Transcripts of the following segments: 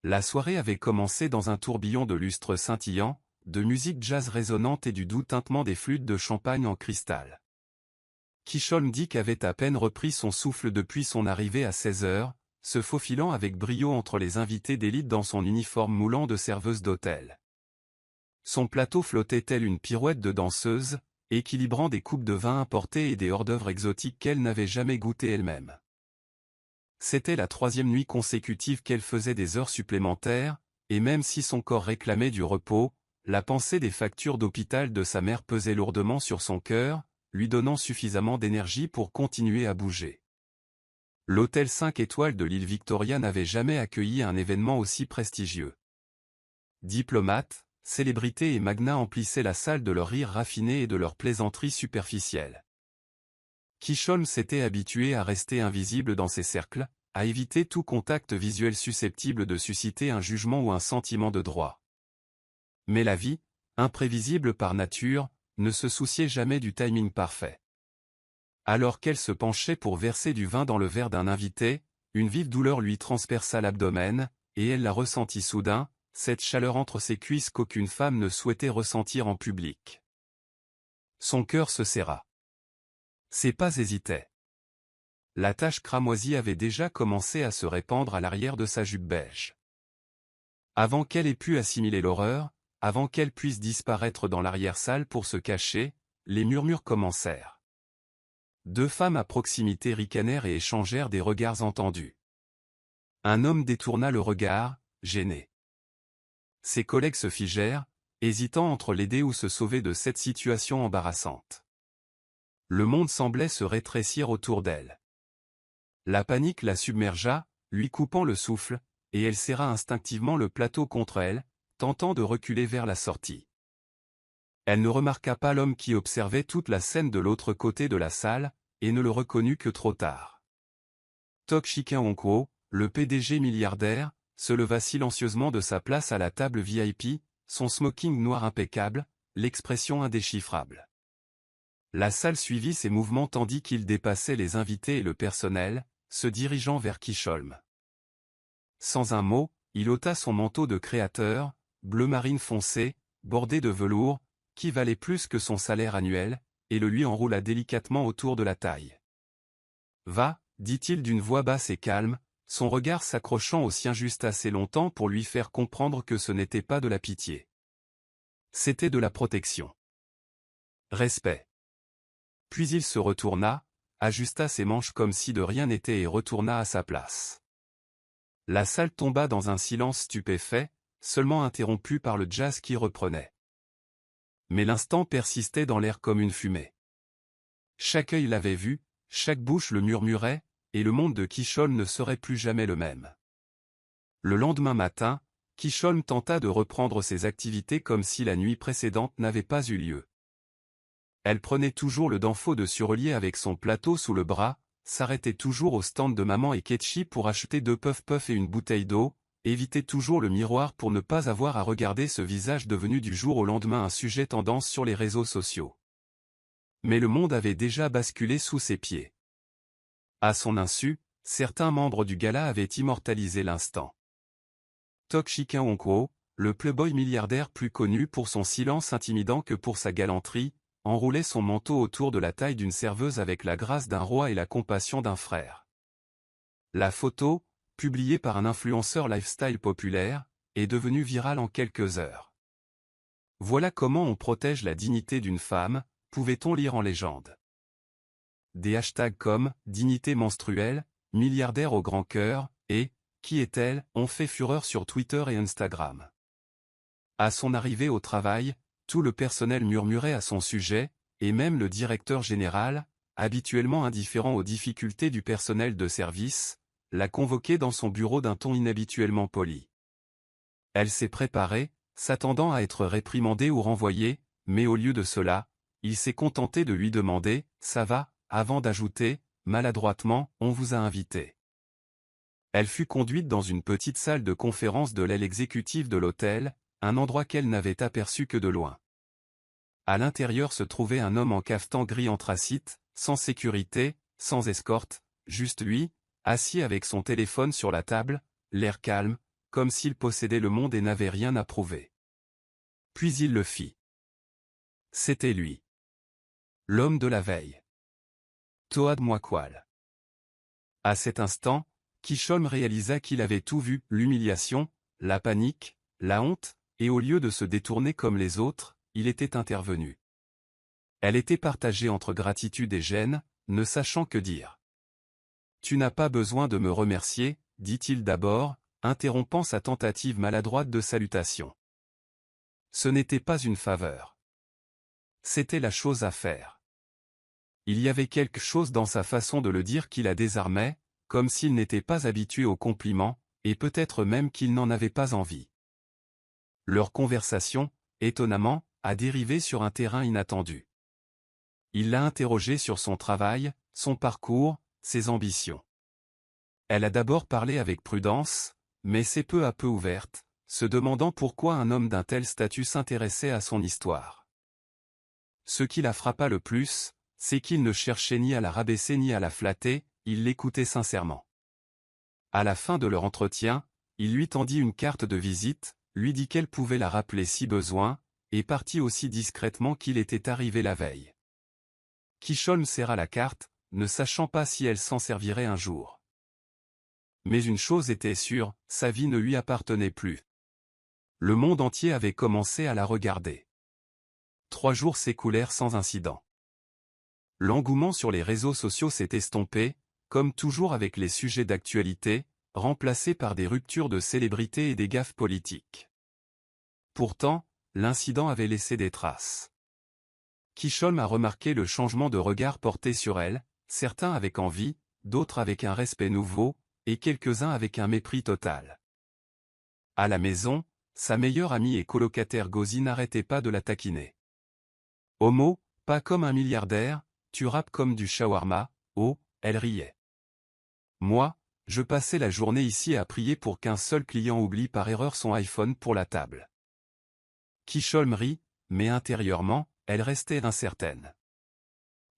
La soirée avait commencé dans un tourbillon de lustres scintillants, de musique jazz résonnante et du doux tintement des flûtes de champagne en cristal. Kishon Dick avait à peine repris son souffle depuis son arrivée à 16 heures, se faufilant avec brio entre les invités d'élite dans son uniforme moulant de serveuse d'hôtel. Son plateau flottait tel une pirouette de danseuse, équilibrant des coupes de vin importées et des hors-d'œuvre exotiques qu'elle n'avait jamais goûtées elle-même. C'était la 3e nuit consécutive qu'elle faisait des heures supplémentaires, et même si son corps réclamait du repos, la pensée des factures d'hôpital de sa mère pesait lourdement sur son cœur, lui donnant suffisamment d'énergie pour continuer à bouger. L'hôtel 5 étoiles de l'île Victoria n'avait jamais accueilli un événement aussi prestigieux. Diplomates, célébrités et magnats emplissaient la salle de leurs rires raffinés et de leurs plaisanteries superficielles. Kishon s'était habitué à rester invisible dans ces cercles, à éviter tout contact visuel susceptible de susciter un jugement ou un sentiment de droit. Mais la vie, imprévisible par nature, ne se souciait jamais du timing parfait. Alors qu'elle se penchait pour verser du vin dans le verre d'un invité, une vive douleur lui transperça l'abdomen, et elle la ressentit soudain, cette chaleur entre ses cuisses qu'aucune femme ne souhaitait ressentir en public. Son cœur se serra. Ses pas hésitaient. La tache cramoisie avait déjà commencé à se répandre à l'arrière de sa jupe beige. Avant qu'elle ait pu assimiler l'horreur, avant qu'elle puisse disparaître dans l'arrière-salle pour se cacher, les murmures commencèrent. 2 femmes à proximité ricanèrent et échangèrent des regards entendus. Un homme détourna le regard, gêné. Ses collègues se figèrent, hésitant entre l'aider ou se sauver de cette situation embarrassante. Le monde semblait se rétrécir autour d'elle. La panique la submergea, lui coupant le souffle, et elle serra instinctivement le plateau contre elle, tentant de reculer vers la sortie. Elle ne remarqua pas l'homme qui observait toute la scène de l'autre côté de la salle, et ne le reconnut que trop tard. Tok Shikin Onkwo, le PDG milliardaire, se leva silencieusement de sa place à la table VIP, son smoking noir impeccable, l'expression indéchiffrable. La salle suivit ses mouvements tandis qu'il dépassait les invités et le personnel, se dirigeant vers Kisholm. Sans un mot, il ôta son manteau de créateur, bleu marine foncé, bordé de velours, qui valait plus que son salaire annuel, et le lui enroula délicatement autour de la taille. « Va » dit-il d'une voix basse et calme, son regard s'accrochant au sien juste assez longtemps pour lui faire comprendre que ce n'était pas de la pitié. C'était de la protection. Respect. Puis il se retourna, ajusta ses manches comme si de rien n'était et retourna à sa place. La salle tomba dans un silence stupéfait, seulement interrompu par le jazz qui reprenait. Mais l'instant persistait dans l'air comme une fumée. Chaque œil l'avait vu, chaque bouche le murmurait, et le monde de Kishon ne serait plus jamais le même. Le lendemain matin, Kishon tenta de reprendre ses activités comme si la nuit précédente n'avait pas eu lieu. Elle prenait toujours le danfo de Surelier avec son plateau sous le bras, s'arrêtait toujours au stand de Maman et Ketchi pour acheter 2 puff-puff et une bouteille d'eau, évitait toujours le miroir pour ne pas avoir à regarder ce visage devenu du jour au lendemain un sujet tendance sur les réseaux sociaux. Mais le monde avait déjà basculé sous ses pieds. À son insu, certains membres du gala avaient immortalisé l'instant. Tok Shikin Onkwo, le playboy milliardaire plus connu pour son silence intimidant que pour sa galanterie, enroulait son manteau autour de la taille d'une serveuse avec la grâce d'un roi et la compassion d'un frère. La photo, publiée par un influenceur lifestyle populaire, est devenue virale en quelques heures. Voilà comment on protège la dignité d'une femme, pouvait-on lire en légende. Des hashtags comme « dignité menstruelle »,« milliardaire au grand cœur » et « qui est-elle » ont fait fureur sur Twitter et Instagram. À son arrivée au travail, tout le personnel murmurait à son sujet, et même le directeur général, habituellement indifférent aux difficultés du personnel de service, l'a convoqué dans son bureau d'un ton inhabituellement poli. Elle s'est préparée, s'attendant à être réprimandée ou renvoyée, mais au lieu de cela, il s'est contenté de lui demander « ça va ?» avant d'ajouter « maladroitement, on vous a invité ». Elle fut conduite dans une petite salle de conférence de l'aile exécutive de l'hôtel, un endroit qu'elle n'avait aperçu que de loin. À l'intérieur se trouvait un homme en cafetan gris anthracite, sans sécurité, sans escorte, juste lui, assis avec son téléphone sur la table, l'air calme, comme s'il possédait le monde et n'avait rien à prouver. Puis il le fit. C'était lui. L'homme de la veille. Toad Moaqual. À cet instant, Kishon réalisa qu'il avait tout vu, l'humiliation, la panique, la honte, et au lieu de se détourner comme les autres, il était intervenu. Elle était partagée entre gratitude et gêne, ne sachant que dire. « Tu n'as pas besoin de me remercier, dit-il d'abord, interrompant sa tentative maladroite de salutation. Ce n'était pas une faveur. C'était la chose à faire. Il y avait quelque chose dans sa façon de le dire qui la désarmait, comme s'il n'était pas habitué aux compliments, et peut-être même qu'il n'en avait pas envie. Leur conversation, étonnamment, a dérivé sur un terrain inattendu. Il l'a interrogée sur son travail, son parcours, ses ambitions. Elle a d'abord parlé avec prudence, mais s'est peu à peu ouverte, se demandant pourquoi un homme d'un tel statut s'intéressait à son histoire. Ce qui la frappa le plus, c'est qu'il ne cherchait ni à la rabaisser ni à la flatter, il l'écoutait sincèrement. À la fin de leur entretien, il lui tendit une carte de visite, lui dit qu'elle pouvait la rappeler si besoin, et partit aussi discrètement qu'il était arrivé la veille. Kishon serra la carte, ne sachant pas si elle s'en servirait un jour. Mais une chose était sûre, sa vie ne lui appartenait plus. Le monde entier avait commencé à la regarder. 3 jours s'écoulèrent sans incident. L'engouement sur les réseaux sociaux s'est estompé, comme toujours avec les sujets d'actualité, remplacés par des ruptures de célébrités et des gaffes politiques. Pourtant, l'incident avait laissé des traces. Kishon a remarqué le changement de regard porté sur elle, certains avec envie, d'autres avec un respect nouveau, et quelques-uns avec un mépris total. À la maison, sa meilleure amie et colocataire Gozi n'arrêtait pas de la taquiner. « Homo, pas comme un milliardaire, tu rappes comme du shawarma, oh !» Elle riait. Moi, je passais la journée ici à prier pour qu'un seul client oublie par erreur son iPhone pour la table. Kishon rit, mais intérieurement, elle restait incertaine.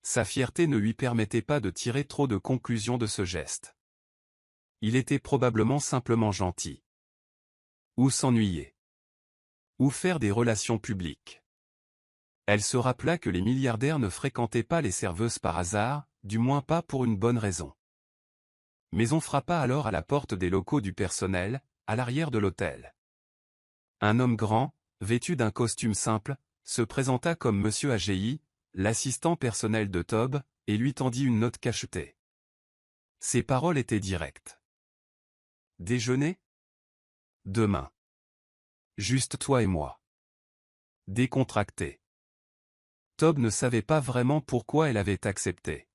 Sa fierté ne lui permettait pas de tirer trop de conclusions de ce geste. Il était probablement simplement gentil. Ou s'ennuyer. Ou faire des relations publiques. Elle se rappela que les milliardaires ne fréquentaient pas les serveuses par hasard, du moins pas pour une bonne raison. Mais on frappa alors à la porte des locaux du personnel, à l'arrière de l'hôtel. Un homme grand, vêtu d'un costume simple, se présenta comme Monsieur AGI, l'assistant personnel de Tob, et lui tendit une note cachetée. Ses paroles étaient directes. « Déjeuner ? Demain. Juste toi et moi. » Décontracté. Tob ne savait pas vraiment pourquoi elle avait accepté.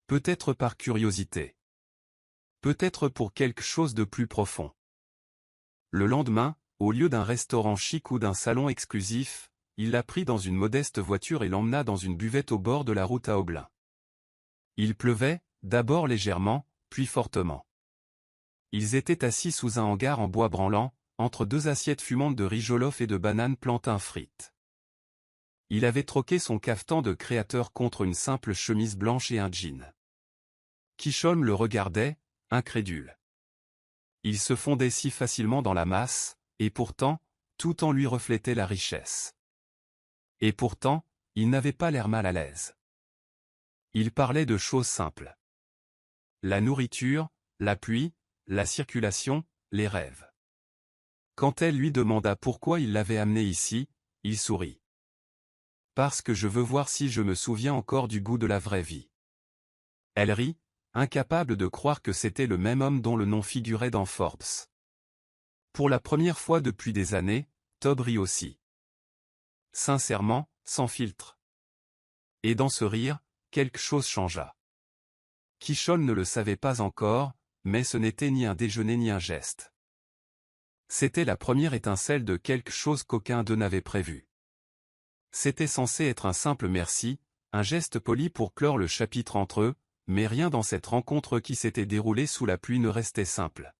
Peut-être par curiosité. Peut-être pour quelque chose de plus profond. Le lendemain, au lieu d'un restaurant chic ou d'un salon exclusif, il la prit dans une modeste voiture et l'emmena dans une buvette au bord de la route à Aublin. Il pleuvait, d'abord légèrement, puis fortement. Ils étaient assis sous un hangar en bois branlant, entre 2 assiettes fumantes de riz jollof et de bananes plantain frites. Il avait troqué son cafetan de créateur contre une simple chemise blanche et un jean. Kishon le regardait, incrédule. Il se fondait si facilement dans la masse, et pourtant, tout en lui reflétait la richesse. Et pourtant, il n'avait pas l'air mal à l'aise. Il parlait de choses simples. La nourriture, la pluie, la circulation, les rêves. Quand elle lui demanda pourquoi il l'avait amené ici, il sourit. « Parce que je veux voir si je me souviens encore du goût de la vraie vie. » Elle rit, incapable de croire que c'était le même homme dont le nom figurait dans Forbes. Pour la première fois depuis des années, Tob rit aussi. Sincèrement, sans filtre. Et dans ce rire, quelque chose changea. Kishon ne le savait pas encore, mais ce n'était ni un déjeuner ni un geste. C'était la première étincelle de quelque chose qu'aucun d'eux n'avait prévu. C'était censé être un simple merci, un geste poli pour clore le chapitre entre eux, mais rien dans cette rencontre qui s'était déroulée sous la pluie ne restait simple.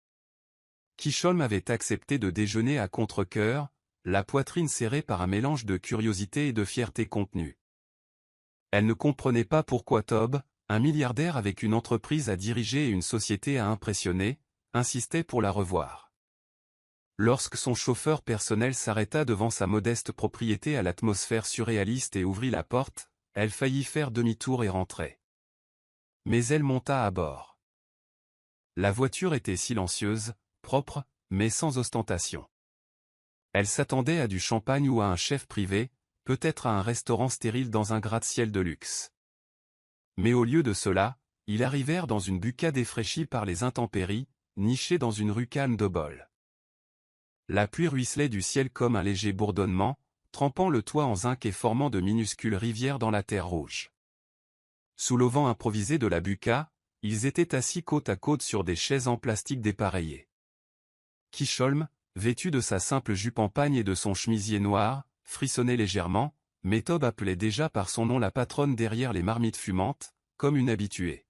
Kishon avait accepté de déjeuner à contre-cœur, la poitrine serrée par un mélange de curiosité et de fierté contenue. Elle ne comprenait pas pourquoi Tob, un milliardaire avec une entreprise à diriger et une société à impressionner, insistait pour la revoir. Lorsque son chauffeur personnel s'arrêta devant sa modeste propriété à l'atmosphère surréaliste et ouvrit la porte, elle faillit faire demi-tour et rentrer. Mais elle monta à bord. La voiture était silencieuse, propre, mais sans ostentation. Elle s'attendait à du champagne ou à un chef privé, peut-être à un restaurant stérile dans un gratte-ciel de luxe. Mais au lieu de cela, ils arrivèrent dans une bucca défraîchie par les intempéries, nichée dans une rue calme d'Obol. La pluie ruisselait du ciel comme un léger bourdonnement, trempant le toit en zinc et formant de minuscules rivières dans la terre rouge. Sous l'auvent improvisé de la bucca, ils étaient assis côte à côte sur des chaises en plastique dépareillées. Kisholm, vêtu de sa simple jupe en pagne et de son chemisier noir, frissonnait légèrement, mais Tob appelait déjà par son nom la patronne derrière les marmites fumantes, comme une habituée.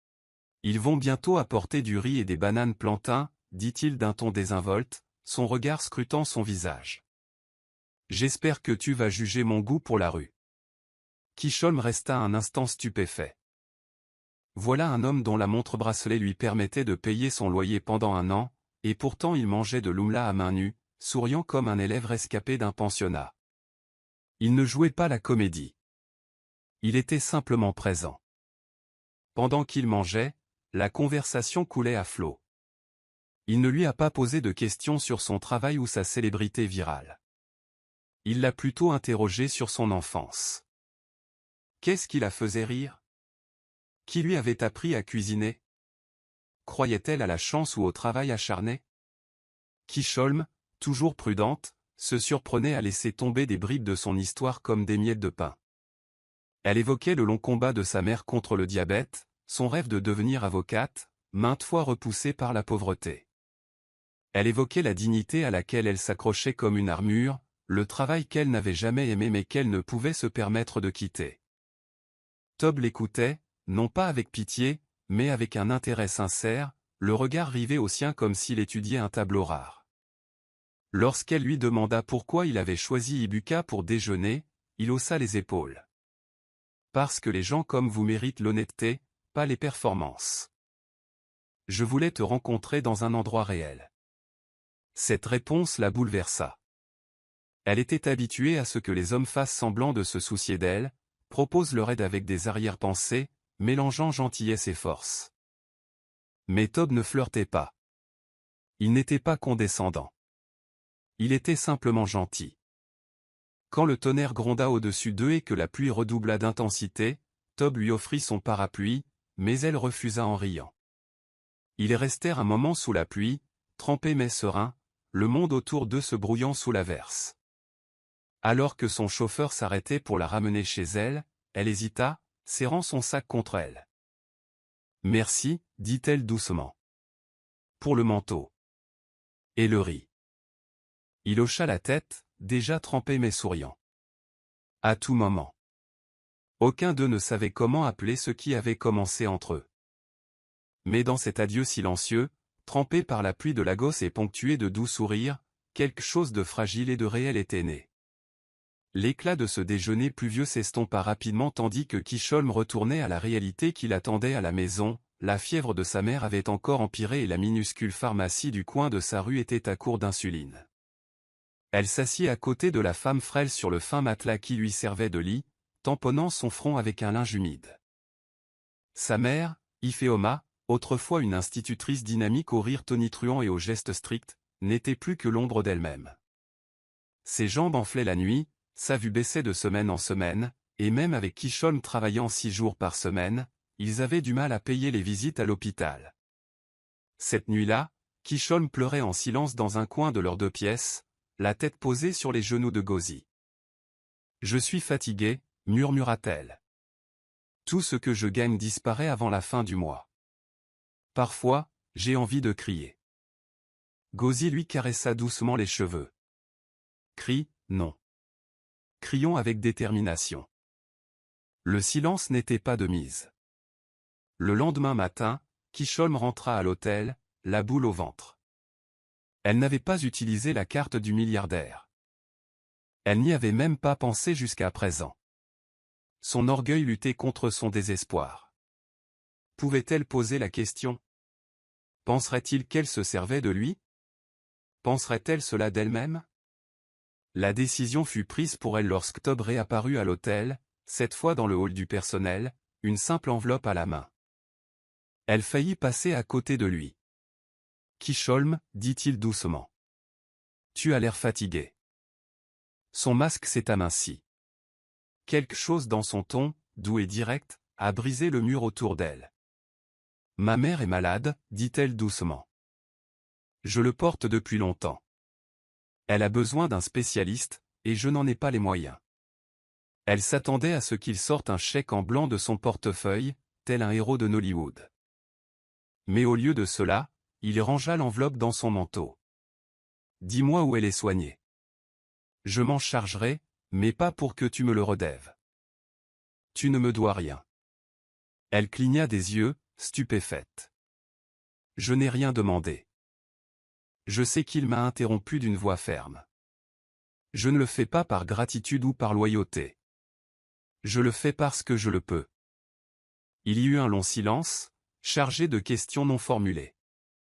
« Ils vont bientôt apporter du riz et des bananes plantains, dit-il d'un ton désinvolte, son regard scrutant son visage. J'espère que tu vas juger mon goût pour la rue. Kisholm resta un instant stupéfait. Voilà un homme dont la montre-bracelet lui permettait de payer son loyer pendant 1 an, et pourtant il mangeait de l'oumla à main nue, souriant comme un élève rescapé d'un pensionnat. Il ne jouait pas la comédie. Il était simplement présent. Pendant qu'il mangeait, la conversation coulait à flot. Il ne lui a pas posé de questions sur son travail ou sa célébrité virale. Il l'a plutôt interrogé sur son enfance. Qu'est-ce qui la faisait rire? Qui lui avait appris à cuisiner? Croyait-elle à la chance ou au travail acharné? Kisholm, toujours prudente, se surprenait à laisser tomber des bribes de son histoire comme des miettes de pain. Elle évoquait le long combat de sa mère contre le diabète, son rêve de devenir avocate, maintes fois repoussé par la pauvreté. Elle évoquait la dignité à laquelle elle s'accrochait comme une armure, le travail qu'elle n'avait jamais aimé mais qu'elle ne pouvait se permettre de quitter. Tob l'écoutait, non pas avec pitié, mais avec un intérêt sincère, le regard rivé au sien comme s'il étudiait un tableau rare. Lorsqu'elle lui demanda pourquoi il avait choisi Ibuka pour déjeuner, il haussa les épaules. Parce que les gens comme vous méritent l'honnêteté, pas les performances. Je voulais te rencontrer dans un endroit réel. Cette réponse la bouleversa. Elle était habituée à ce que les hommes fassent semblant de se soucier d'elle, proposent leur aide avec des arrière-pensées, mélangeant gentillesse et force. Mais Tob ne flirtait pas. Il n'était pas condescendant. Il était simplement gentil. Quand le tonnerre gronda au-dessus d'eux et que la pluie redoubla d'intensité, Tob lui offrit son parapluie, mais elle refusa en riant. Ils restèrent un moment sous la pluie, trempés mais sereins, le monde autour d'eux se brouillant sous l'averse. Alors que son chauffeur s'arrêtait pour la ramener chez elle, elle hésita, serrant son sac contre elle. « Merci, dit-elle doucement. Pour le manteau. Et le riz. » Il hocha la tête, déjà trempé mais souriant. À tout moment. Aucun d'eux ne savait comment appeler ce qui avait commencé entre eux. Mais dans cet adieu silencieux, trempé par la pluie de Lagos et ponctué de doux sourires, quelque chose de fragile et de réel était né. L'éclat de ce déjeuner pluvieux s'estompa rapidement tandis que Kisholm retournait à la réalité qui l'attendait à la maison. La fièvre de sa mère avait encore empiré et la minuscule pharmacie du coin de sa rue était à court d'insuline. Elle s'assit à côté de la femme frêle sur le fin matelas qui lui servait de lit, tamponnant son front avec un linge humide. Sa mère, Ifeoma, autrefois une institutrice dynamique au rire tonitruant et aux gestes stricts, n'était plus que l'ombre d'elle-même. Ses jambes enflaient la nuit, sa vue baissait de semaine en semaine, et même avec Kisholm travaillant 6 jours par semaine, ils avaient du mal à payer les visites à l'hôpital. Cette nuit-là, Kisholm pleurait en silence dans un coin de leurs 2 pièces, la tête posée sur les genoux de Gozi. « Je suis fatiguée, murmura-t-elle. Tout ce que je gagne disparaît avant la fin du mois. Parfois, j'ai envie de crier. » Gozi lui caressa doucement les cheveux. « Crie, non. Crions avec détermination. » Le silence n'était pas de mise. Le lendemain matin, Kisholm rentra à l'hôtel, la boule au ventre. Elle n'avait pas utilisé la carte du milliardaire. Elle n'y avait même pas pensé jusqu'à présent. Son orgueil luttait contre son désespoir. Pouvait-elle poser la question? Penserait-il qu'elle se servait de lui? penserait-elle cela d'elle-même? La décision fut prise pour elle lorsque Tob réapparut à l'hôtel, cette fois dans le hall du personnel, une simple enveloppe à la main. Elle faillit passer à côté de lui. « Kisholm, dit-il doucement. Tu as l'air fatigué. » Son masque s'est aminci. Quelque chose dans son ton, doux et direct, a brisé le mur autour d'elle. « Ma mère est malade, dit-elle doucement. Je le porte depuis longtemps. Elle a besoin d'un spécialiste, et je n'en ai pas les moyens. » Elle s'attendait à ce qu'il sorte un chèque en blanc de son portefeuille, tel un héros de Nollywood. Mais au lieu de cela, il rangea l'enveloppe dans son manteau. « Dis-moi où elle est soignée. Je m'en chargerai, mais pas pour que tu me le redèves. Tu ne me dois rien. » Elle cligna des yeux, stupéfaite. « Je n'ai rien demandé. » Je sais qu'il m'a interrompu d'une voix ferme. « Je ne le fais pas par gratitude ou par loyauté. Je le fais parce que je le peux. » Il y eut un long silence, chargé de questions non formulées.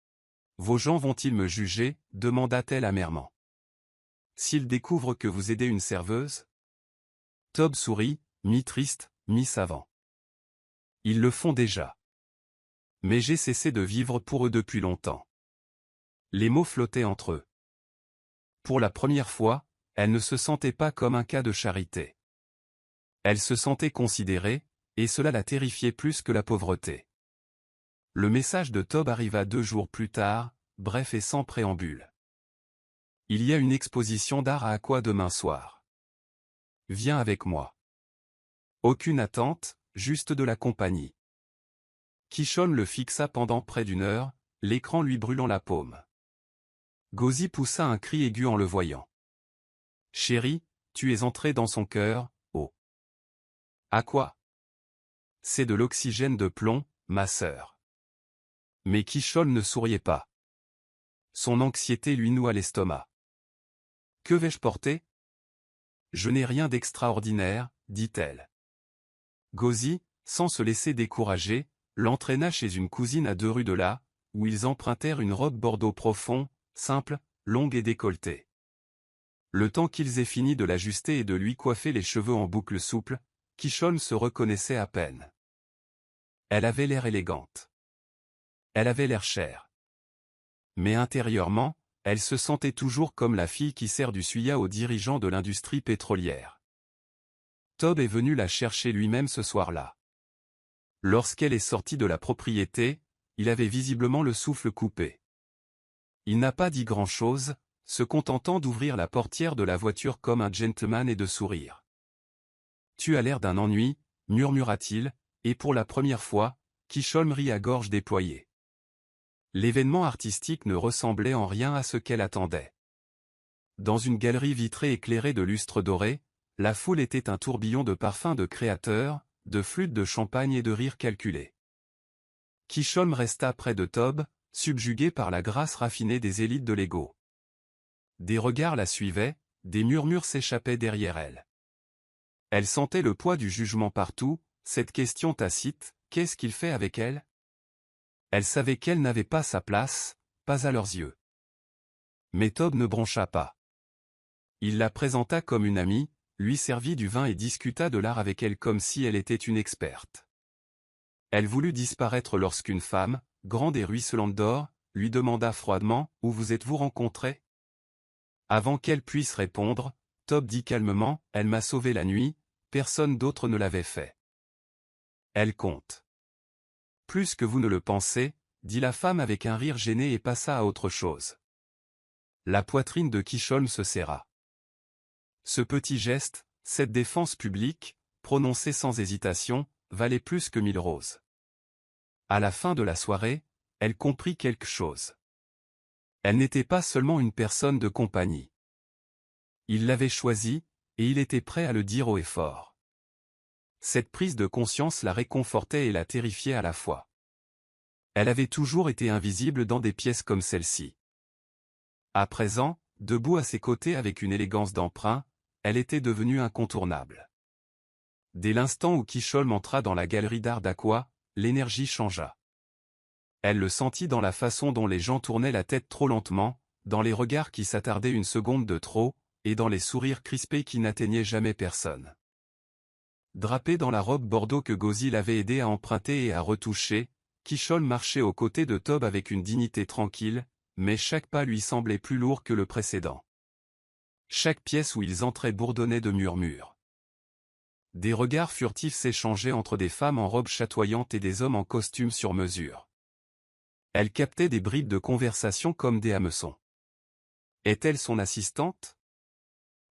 « Vos gens vont-ils me juger ?» demanda-t-elle amèrement. « S'ils découvrent que vous aidez une serveuse ?» Tob sourit, mi-triste, mi-savant. « Ils le font déjà. Mais j'ai cessé de vivre pour eux depuis longtemps. » Les mots flottaient entre eux. Pour la première fois, elle ne se sentait pas comme un cas de charité. Elle se sentait considérée, et cela la terrifiait plus que la pauvreté. Le message de Tob arriva 2 jours plus tard, bref et sans préambule. « Il y a une exposition d'art à Aqua demain soir. Viens avec moi. » Aucune attente, juste de la compagnie. Kisholm le fixa pendant près d'1 heure, l'écran lui brûlant la paume. Gauzy poussa un cri aigu en le voyant. « Chérie, tu es entré dans son cœur, oh. À quoi? C'est de l'oxygène de plomb, ma sœur. » Mais Kisholm ne souriait pas. Son anxiété lui noua l'estomac. « Que vais-je porter? »« Je n'ai rien d'extraordinaire, » dit-elle. Gauzy, sans se laisser décourager, l'entraîna chez une cousine à 2 rues de là, où ils empruntèrent une robe bordeaux profond, simple, longue et décolletée. Le temps qu'ils aient fini de l'ajuster et de lui coiffer les cheveux en boucles souples, Kisholm se reconnaissait à peine. Elle avait l'air élégante. Elle avait l'air chère. Mais intérieurement, elle se sentait toujours comme la fille qui sert du suya aux dirigeants de l'industrie pétrolière. Tob est venu la chercher lui-même ce soir-là. Lorsqu'elle est sortie de la propriété, il avait visiblement le souffle coupé. Il n'a pas dit grand-chose, se contentant d'ouvrir la portière de la voiture comme un gentleman et de sourire. « Tu as l'air d'un ennui, » murmura-t-il, et pour la première fois, Kisholm rit à gorge déployée. L'événement artistique ne ressemblait en rien à ce qu'elle attendait. Dans une galerie vitrée éclairée de lustres dorés, la foule était un tourbillon de parfums de créateurs, de flûtes de champagne et de rires calculés. Kisholm resta près de Tob, subjugué par la grâce raffinée des élites de l'ego. Des regards la suivaient, des murmures s'échappaient derrière elle. Elle sentait le poids du jugement partout, cette question tacite, qu'est-ce qu'il fait avec elle? Elle savait qu'elle n'avait pas sa place, pas à leurs yeux. Mais Tob ne broncha pas. Il la présenta comme une amie, lui servit du vin et discuta de l'art avec elle comme si elle était une experte. Elle voulut disparaître lorsqu'une femme, grande et ruisselante d'or, lui demanda froidement « Où vous êtes-vous rencontrés ?» Avant qu'elle puisse répondre, Tob dit calmement « Elle m'a sauvé la nuit, personne d'autre ne l'avait fait. » Elle compte. « Plus que vous ne le pensez, » dit la femme avec un rire gêné et passa à autre chose. La poitrine de Kisholm se serra. Ce petit geste, cette défense publique, prononcée sans hésitation, valait plus que 1000 roses. À la fin de la soirée, elle comprit quelque chose. Elle n'était pas seulement une personne de compagnie. Il l'avait choisie, et il était prêt à le dire haut et fort. Cette prise de conscience la réconfortait et la terrifiait à la fois. Elle avait toujours été invisible dans des pièces comme celle-ci. À présent, debout à ses côtés avec une élégance d'emprunt, elle était devenue incontournable. Dès l'instant où Kisholm entra dans la galerie d'art d'Aqua, l'énergie changea. Elle le sentit dans la façon dont les gens tournaient la tête trop lentement, dans les regards qui s'attardaient une seconde de trop, et dans les sourires crispés qui n'atteignaient jamais personne. Drapé dans la robe bordeaux que Gauzy l'avait aidé à emprunter et à retoucher, Kishol marchait aux côtés de Tob avec une dignité tranquille, mais chaque pas lui semblait plus lourd que le précédent. Chaque pièce où ils entraient bourdonnait de murmures. Des regards furtifs s'échangeaient entre des femmes en robes chatoyantes et des hommes en costume sur mesure. Elle captait des bribes de conversation comme des hameçons. Est-elle son assistante?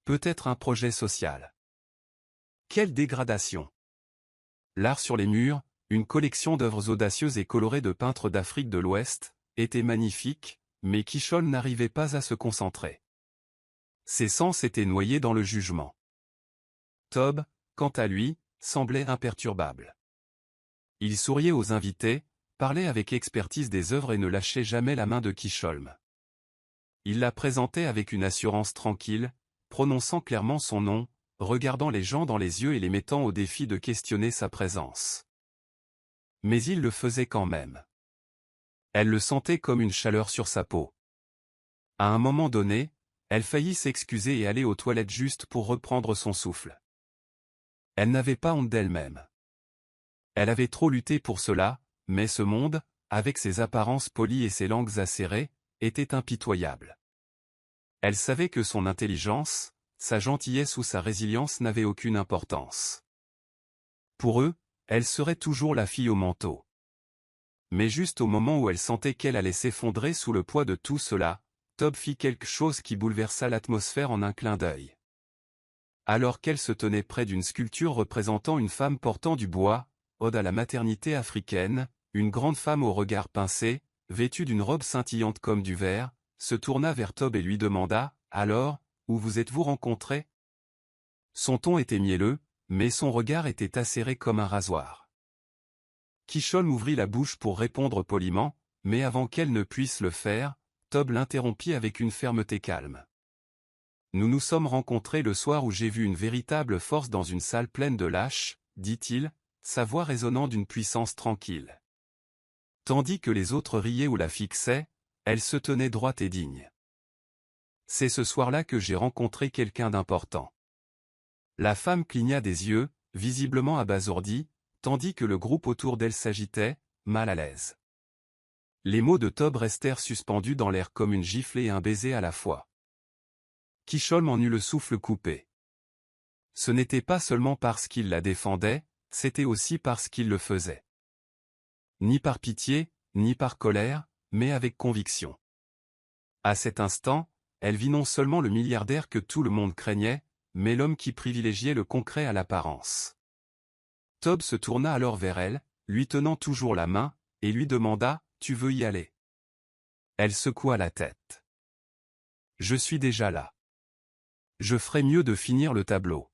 Peut-être un projet social. Quelle dégradation! L'art sur les murs, une collection d'œuvres audacieuses et colorées de peintres d'Afrique de l'Ouest, était magnifique, mais Kishol n'arrivait pas à se concentrer. Ses sens étaient noyés dans le jugement. Tob, quant à lui, semblait imperturbable. Il souriait aux invités, parlait avec expertise des œuvres et ne lâchait jamais la main de Kishol. Il la présentait avec une assurance tranquille, prononçant clairement son nom, regardant les gens dans les yeux et les mettant au défi de questionner sa présence. Mais il le faisait quand même. Elle le sentait comme une chaleur sur sa peau. À un moment donné, elle faillit s'excuser et aller aux toilettes juste pour reprendre son souffle. Elle n'avait pas honte d'elle-même. Elle avait trop lutté pour cela, mais ce monde, avec ses apparences polies et ses langues acérées, était impitoyable. Elle savait que son intelligence, sa gentillesse ou sa résilience n'avaient aucune importance. Pour eux, elle serait toujours la fille au manteau. Mais juste au moment où elle sentait qu'elle allait s'effondrer sous le poids de tout cela, Tob fit quelque chose qui bouleversa l'atmosphère en un clin d'œil. Alors qu'elle se tenait près d'une sculpture représentant une femme portant du bois, ode à la maternité africaine, une grande femme au regard pincé, vêtue d'une robe scintillante comme du verre, se tourna vers Tob et lui demanda « Alors, où vous êtes-vous rencontrés » Son ton était mielleux, mais son regard était acéré comme un rasoir. Kishol ouvrit la bouche pour répondre poliment, mais avant qu'elle ne puisse le faire, Tob l'interrompit avec une fermeté calme. Nous nous sommes rencontrés le soir où j'ai vu une véritable force dans une salle pleine de lâches, dit-il, sa voix résonnant d'une puissance tranquille. Tandis que les autres riaient ou la fixaient, elle se tenait droite et digne. C'est ce soir-là que j'ai rencontré quelqu'un d'important. La femme cligna des yeux, visiblement abasourdie, tandis que le groupe autour d'elle s'agitait, mal à l'aise. Les mots de Tob restèrent suspendus dans l'air comme une gifle et un baiser à la fois. Kishol en eut le souffle coupé. Ce n'était pas seulement parce qu'il la défendait, c'était aussi parce qu'il le faisait. Ni par pitié, ni par colère, mais avec conviction. À cet instant, elle vit non seulement le milliardaire que tout le monde craignait, mais l'homme qui privilégiait le concret à l'apparence. Tob se tourna alors vers elle, lui tenant toujours la main, et lui demanda « Tu veux y aller ?» Elle secoua la tête. « Je suis déjà là. Je ferais mieux de finir le tableau. »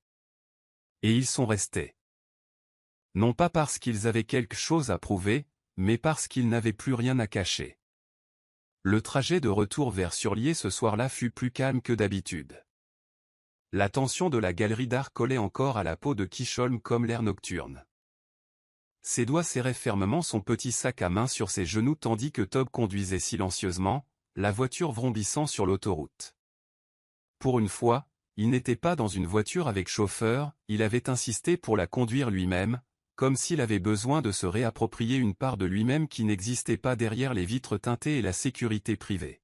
Et ils sont restés. Non pas parce qu'ils avaient quelque chose à prouver, mais parce qu'ils n'avaient plus rien à cacher. Le trajet de retour vers Surlier ce soir-là fut plus calme que d'habitude. La tension de la galerie d'art collait encore à la peau de Kishol comme l'air nocturne. Ses doigts serraient fermement son petit sac à main sur ses genoux tandis que Tob conduisait silencieusement, la voiture vrombissant sur l'autoroute. Pour une fois, il n'était pas dans une voiture avec chauffeur, il avait insisté pour la conduire lui-même, comme s'il avait besoin de se réapproprier une part de lui-même qui n'existait pas derrière les vitres teintées et la sécurité privée.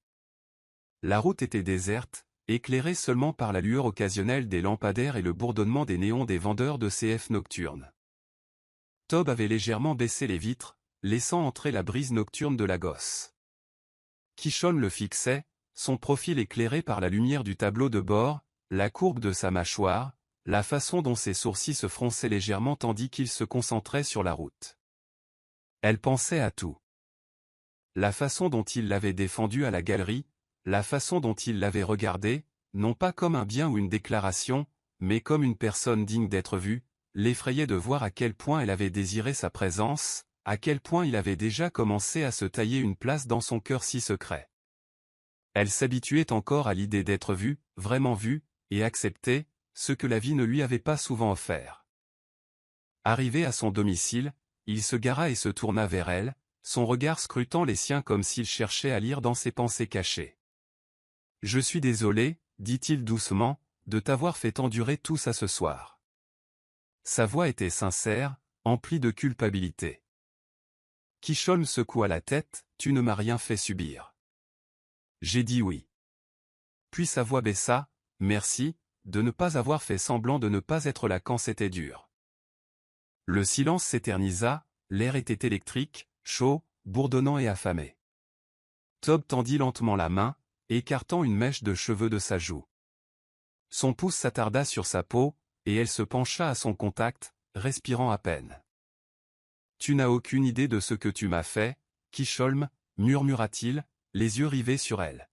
La route était déserte, éclairée seulement par la lueur occasionnelle des lampadaires et le bourdonnement des néons des vendeurs de CF nocturnes. Tob avait légèrement baissé les vitres, laissant entrer la brise nocturne de la gosse. Kishol le fixait, son profil éclairé par la lumière du tableau de bord, la courbe de sa mâchoire, la façon dont ses sourcils se fronçaient légèrement tandis qu'il se concentrait sur la route. Elle pensait à tout. La façon dont il l'avait défendue à la galerie, la façon dont il l'avait regardée, non pas comme un bien ou une déclaration, mais comme une personne digne d'être vue, l'effrayait de voir à quel point elle avait désiré sa présence, à quel point il avait déjà commencé à se tailler une place dans son cœur si secret. Elle s'habituait encore à l'idée d'être vue, vraiment vue, et acceptée, ce que la vie ne lui avait pas souvent offert. Arrivé à son domicile, il se gara et se tourna vers elle, son regard scrutant les siens comme s'il cherchait à lire dans ses pensées cachées. Je suis désolé, dit-il doucement, de t'avoir fait endurer tout ça ce soir. Sa voix était sincère, emplie de culpabilité. Kishon secoua la tête, tu ne m'as rien fait subir. J'ai dit oui. Puis sa voix baissa, merci, de ne pas avoir fait semblant de ne pas être là quand c'était dur. Le silence s'éternisa, l'air était électrique, chaud, bourdonnant et affamé. Tob tendit lentement la main, écartant une mèche de cheveux de sa joue. Son pouce s'attarda sur sa peau, et elle se pencha à son contact, respirant à peine. « Tu n'as aucune idée de ce que tu m'as fait, Kisholm, murmura-t-il, les yeux rivés sur elle.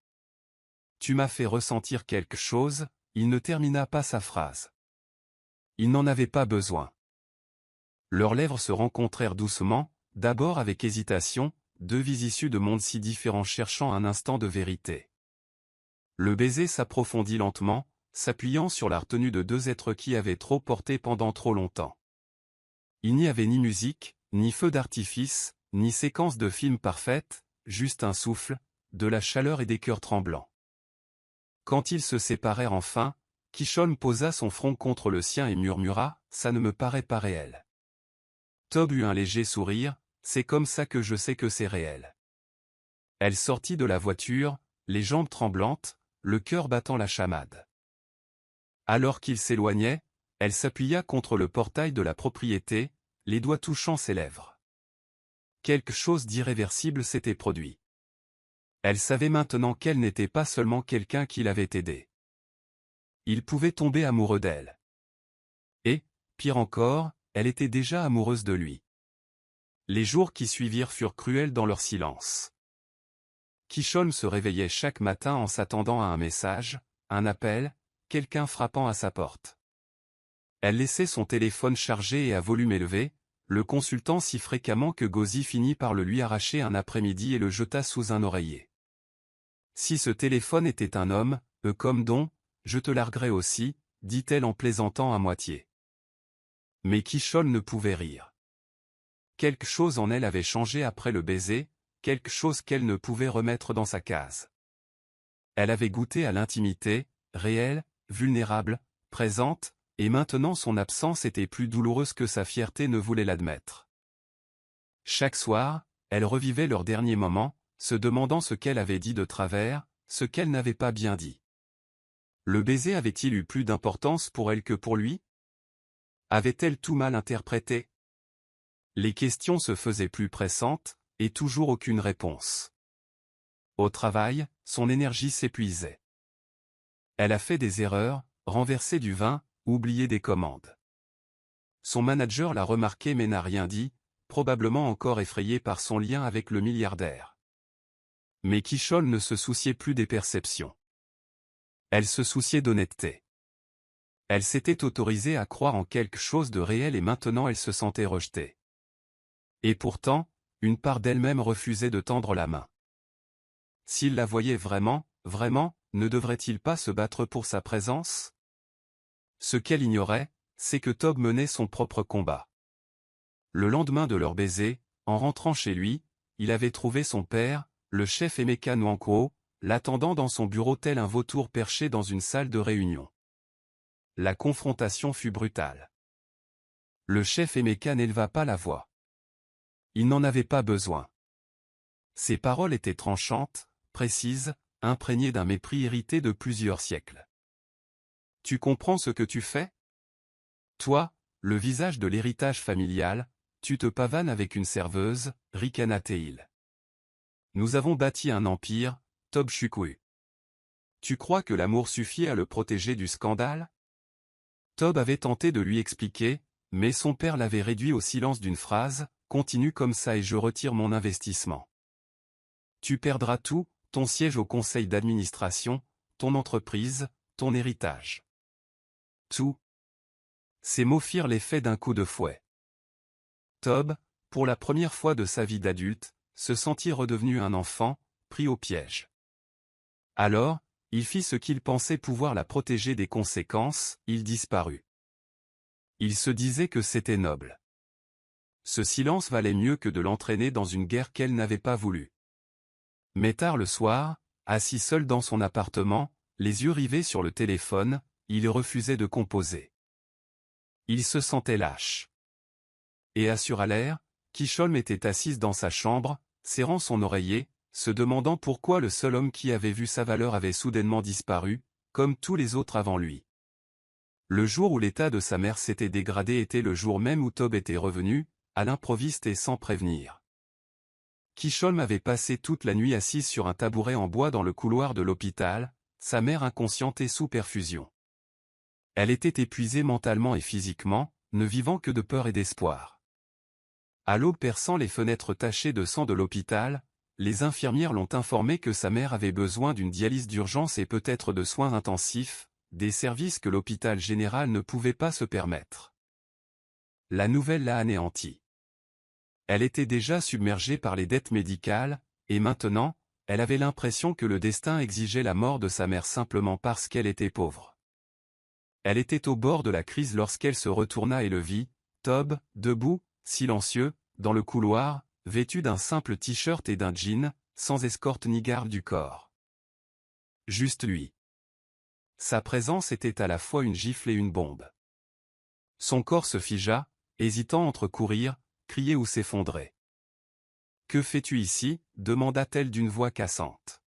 Tu m'as fait ressentir quelque chose. » Il ne termina pas sa phrase. Il n'en avait pas besoin. Leurs lèvres se rencontrèrent doucement, d'abord avec hésitation, deux vies issues de mondes si différents cherchant un instant de vérité. Le baiser s'approfondit lentement, s'appuyant sur la retenue de deux êtres qui avaient trop porté pendant trop longtemps. Il n'y avait ni musique, ni feu d'artifice, ni séquence de film parfaite, juste un souffle, de la chaleur et des cœurs tremblants. Quand ils se séparèrent enfin, Kishon posa son front contre le sien et murmura, « Ça ne me paraît pas réel. » Tob eut un léger sourire, « C'est comme ça que je sais que c'est réel. » Elle sortit de la voiture, les jambes tremblantes, le cœur battant la chamade. Alors qu'il s'éloignait, elle s'appuya contre le portail de la propriété, les doigts touchant ses lèvres. Quelque chose d'irréversible s'était produit. Elle savait maintenant qu'elle n'était pas seulement quelqu'un qui l'avait aidée. Il pouvait tomber amoureux d'elle. Et, pire encore, elle était déjà amoureuse de lui. Les jours qui suivirent furent cruels dans leur silence. Kishon se réveillait chaque matin en s'attendant à un message, un appel, quelqu'un frappant à sa porte. Elle laissait son téléphone chargé et à volume élevé, le consultant si fréquemment que Gozi finit par le lui arracher un après-midi et le jeta sous un oreiller. Si ce téléphone était un homme, comme Don, je te larguerais aussi, dit-elle en plaisantant à moitié. Mais Kishon ne pouvait rire. Quelque chose en elle avait changé après le baiser, quelque chose qu'elle ne pouvait remettre dans sa case. Elle avait goûté à l'intimité, réelle, vulnérable, présente, et maintenant son absence était plus douloureuse que sa fierté ne voulait l'admettre. Chaque soir, elle revivait leurs derniers moments, se demandant ce qu'elle avait dit de travers, ce qu'elle n'avait pas bien dit. Le baiser avait-il eu plus d'importance pour elle que pour lui? Avait-elle tout mal interprété? Les questions se faisaient plus pressantes, et toujours aucune réponse. Au travail, son énergie s'épuisait. Elle a fait des erreurs, renversé du vin, oublié des commandes. Son manager l'a remarqué mais n'a rien dit, probablement encore effrayé par son lien avec le milliardaire. Mais Kishon ne se souciait plus des perceptions. Elle se souciait d'honnêteté. Elle s'était autorisée à croire en quelque chose de réel et maintenant elle se sentait rejetée. Et pourtant, une part d'elle-même refusait de tendre la main. S'il la voyait vraiment, vraiment, ne devrait-il pas se battre pour sa présence? Ce qu'elle ignorait, c'est que Tob menait son propre combat. Le lendemain de leur baiser, en rentrant chez lui, il avait trouvé son père, le chef Emeka Nwankwo, l'attendant dans son bureau tel un vautour perché dans une salle de réunion. La confrontation fut brutale. Le chef Emeka n'éleva pas la voix. Il n'en avait pas besoin. Ses paroles étaient tranchantes, précises, imprégnées d'un mépris hérité de plusieurs siècles. Tu comprends ce que tu fais? Toi, le visage de l'héritage familial, tu te pavanes avec une serveuse, ricana-t-il. Nous avons bâti un empire, Tob Chukwu. Tu crois que l'amour suffit à le protéger du scandale? Tob avait tenté de lui expliquer, mais son père l'avait réduit au silence d'une phrase, continue comme ça et je retire mon investissement. Tu perdras tout, ton siège au conseil d'administration, ton entreprise, ton héritage. Tout. Ces mots firent l'effet d'un coup de fouet. Tob, pour la première fois de sa vie d'adulte, se sentit redevenu un enfant, pris au piège. Alors, il fit ce qu'il pensait pouvoir la protéger des conséquences, il disparut. Il se disait que c'était noble. Ce silence valait mieux que de l'entraîner dans une guerre qu'elle n'avait pas voulu. Mais tard le soir, assis seul dans son appartement, les yeux rivés sur le téléphone, il refusait de composer. Il se sentait lâche. Et à Suralaire, Kishholm était assise dans sa chambre, serrant son oreiller, se demandant pourquoi le seul homme qui avait vu sa valeur avait soudainement disparu, comme tous les autres avant lui. Le jour où l'état de sa mère s'était dégradé était le jour même où Tob était revenu, à l'improviste et sans prévenir. Kishholm avait passé toute la nuit assise sur un tabouret en bois dans le couloir de l'hôpital, sa mère inconsciente et sous perfusion. Elle était épuisée mentalement et physiquement, ne vivant que de peur et d'espoir. À l'aube perçant les fenêtres tachées de sang de l'hôpital, les infirmières l'ont informé que sa mère avait besoin d'une dialyse d'urgence et peut-être de soins intensifs, des services que l'hôpital général ne pouvait pas se permettre. La nouvelle l'a anéantie. Elle était déjà submergée par les dettes médicales, et maintenant, elle avait l'impression que le destin exigeait la mort de sa mère simplement parce qu'elle était pauvre. Elle était au bord de la crise lorsqu'elle se retourna et le vit, Tob, debout, silencieux, dans le couloir, vêtu d'un simple t-shirt et d'un jean, sans escorte ni garde du corps. Juste lui. Sa présence était à la fois une gifle et une bombe. Son corps se figea, hésitant entre courir, crier ou s'effondrer. « Que fais-tu ici » demanda-t-elle d'une voix cassante.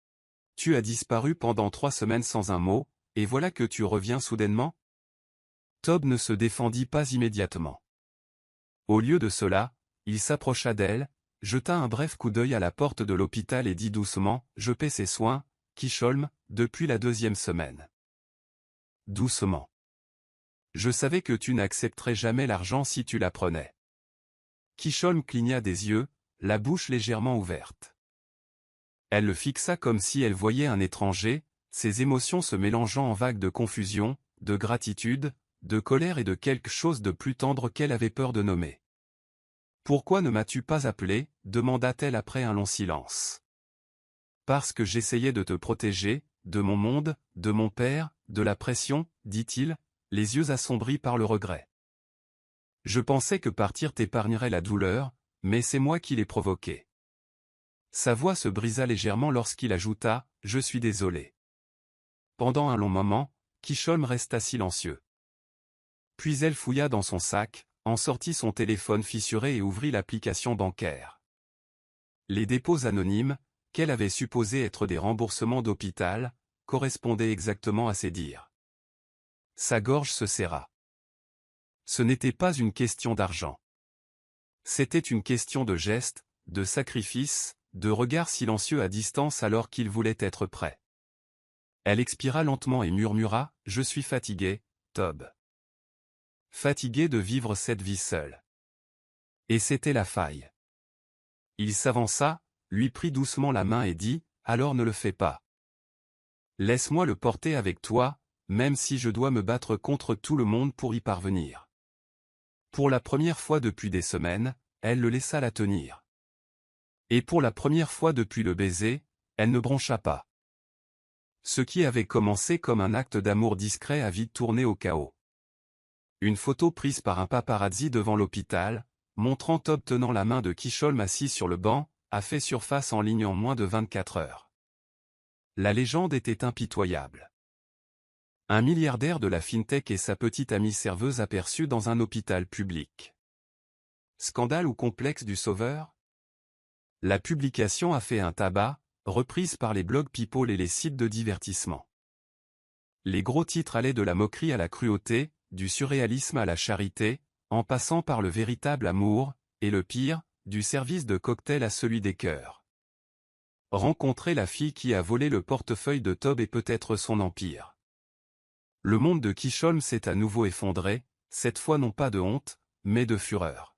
« Tu as disparu pendant 3 semaines sans un mot, et voilà que tu reviens soudainement ?» Tob ne se défendit pas immédiatement. Au lieu de cela, il s'approcha d'elle, jeta un bref coup d'œil à la porte de l'hôpital et dit doucement « Je paie ses soins, Kishholm, depuis la 2e semaine. » Doucement. « Je savais que tu n'accepterais jamais l'argent si tu la prenais. » Kishholm cligna des yeux, la bouche légèrement ouverte. Elle le fixa comme si elle voyait un étranger, ses émotions se mélangeant en vagues de confusion, de gratitude, de colère et de quelque chose de plus tendre qu'elle avait peur de nommer. « Pourquoi ne m'as-tu pas appelé » demanda-t-elle après un long silence. « Parce que j'essayais de te protéger, de mon monde, de mon père, de la pression, dit-il, les yeux assombris par le regret. Je pensais que partir t'épargnerait la douleur, mais c'est moi qui l'ai provoquée. » Sa voix se brisa légèrement lorsqu'il ajouta « Je suis désolé. » Pendant un long moment, Kishholm resta silencieux. Puis elle fouilla dans son sac, en sortit son téléphone fissuré et ouvrit l'application bancaire. Les dépôts anonymes, qu'elle avait supposés être des remboursements d'hôpital, correspondaient exactement à ses dires. Sa gorge se serra. Ce n'était pas une question d'argent. C'était une question de geste, de sacrifice, de regard silencieux à distance alors qu'il voulait être prêt. Elle expira lentement et murmura « Je suis fatiguée, Tob. » Fatiguée de vivre cette vie seule. Et c'était la faille. Il s'avança, lui prit doucement la main et dit « Alors ne le fais pas. Laisse-moi le porter avec toi, même si je dois me battre contre tout le monde pour y parvenir. » Pour la première fois depuis des semaines, elle le laissa la tenir. Et pour la première fois depuis le baiser, elle ne broncha pas. Ce qui avait commencé comme un acte d'amour discret a vite tourné au chaos. Une photo prise par un paparazzi devant l'hôpital, montrant Tob tenant la main de Kishholm assis sur le banc, a fait surface en ligne en moins de 24 heures. La légende était impitoyable. Un milliardaire de la FinTech et sa petite amie serveuse aperçus dans un hôpital public. Scandale ou complexe du sauveur? La publication a fait un tabac, reprise par les blogs People et les sites de divertissement. Les gros titres allaient de la moquerie à la cruauté, du surréalisme à la charité, en passant par le véritable amour, et le pire, du service de cocktail à celui des cœurs. Rencontrer la fille qui a volé le portefeuille de Tob et peut-être son empire. Le monde de Kishholm s'est à nouveau effondré, cette fois non pas de honte, mais de fureur.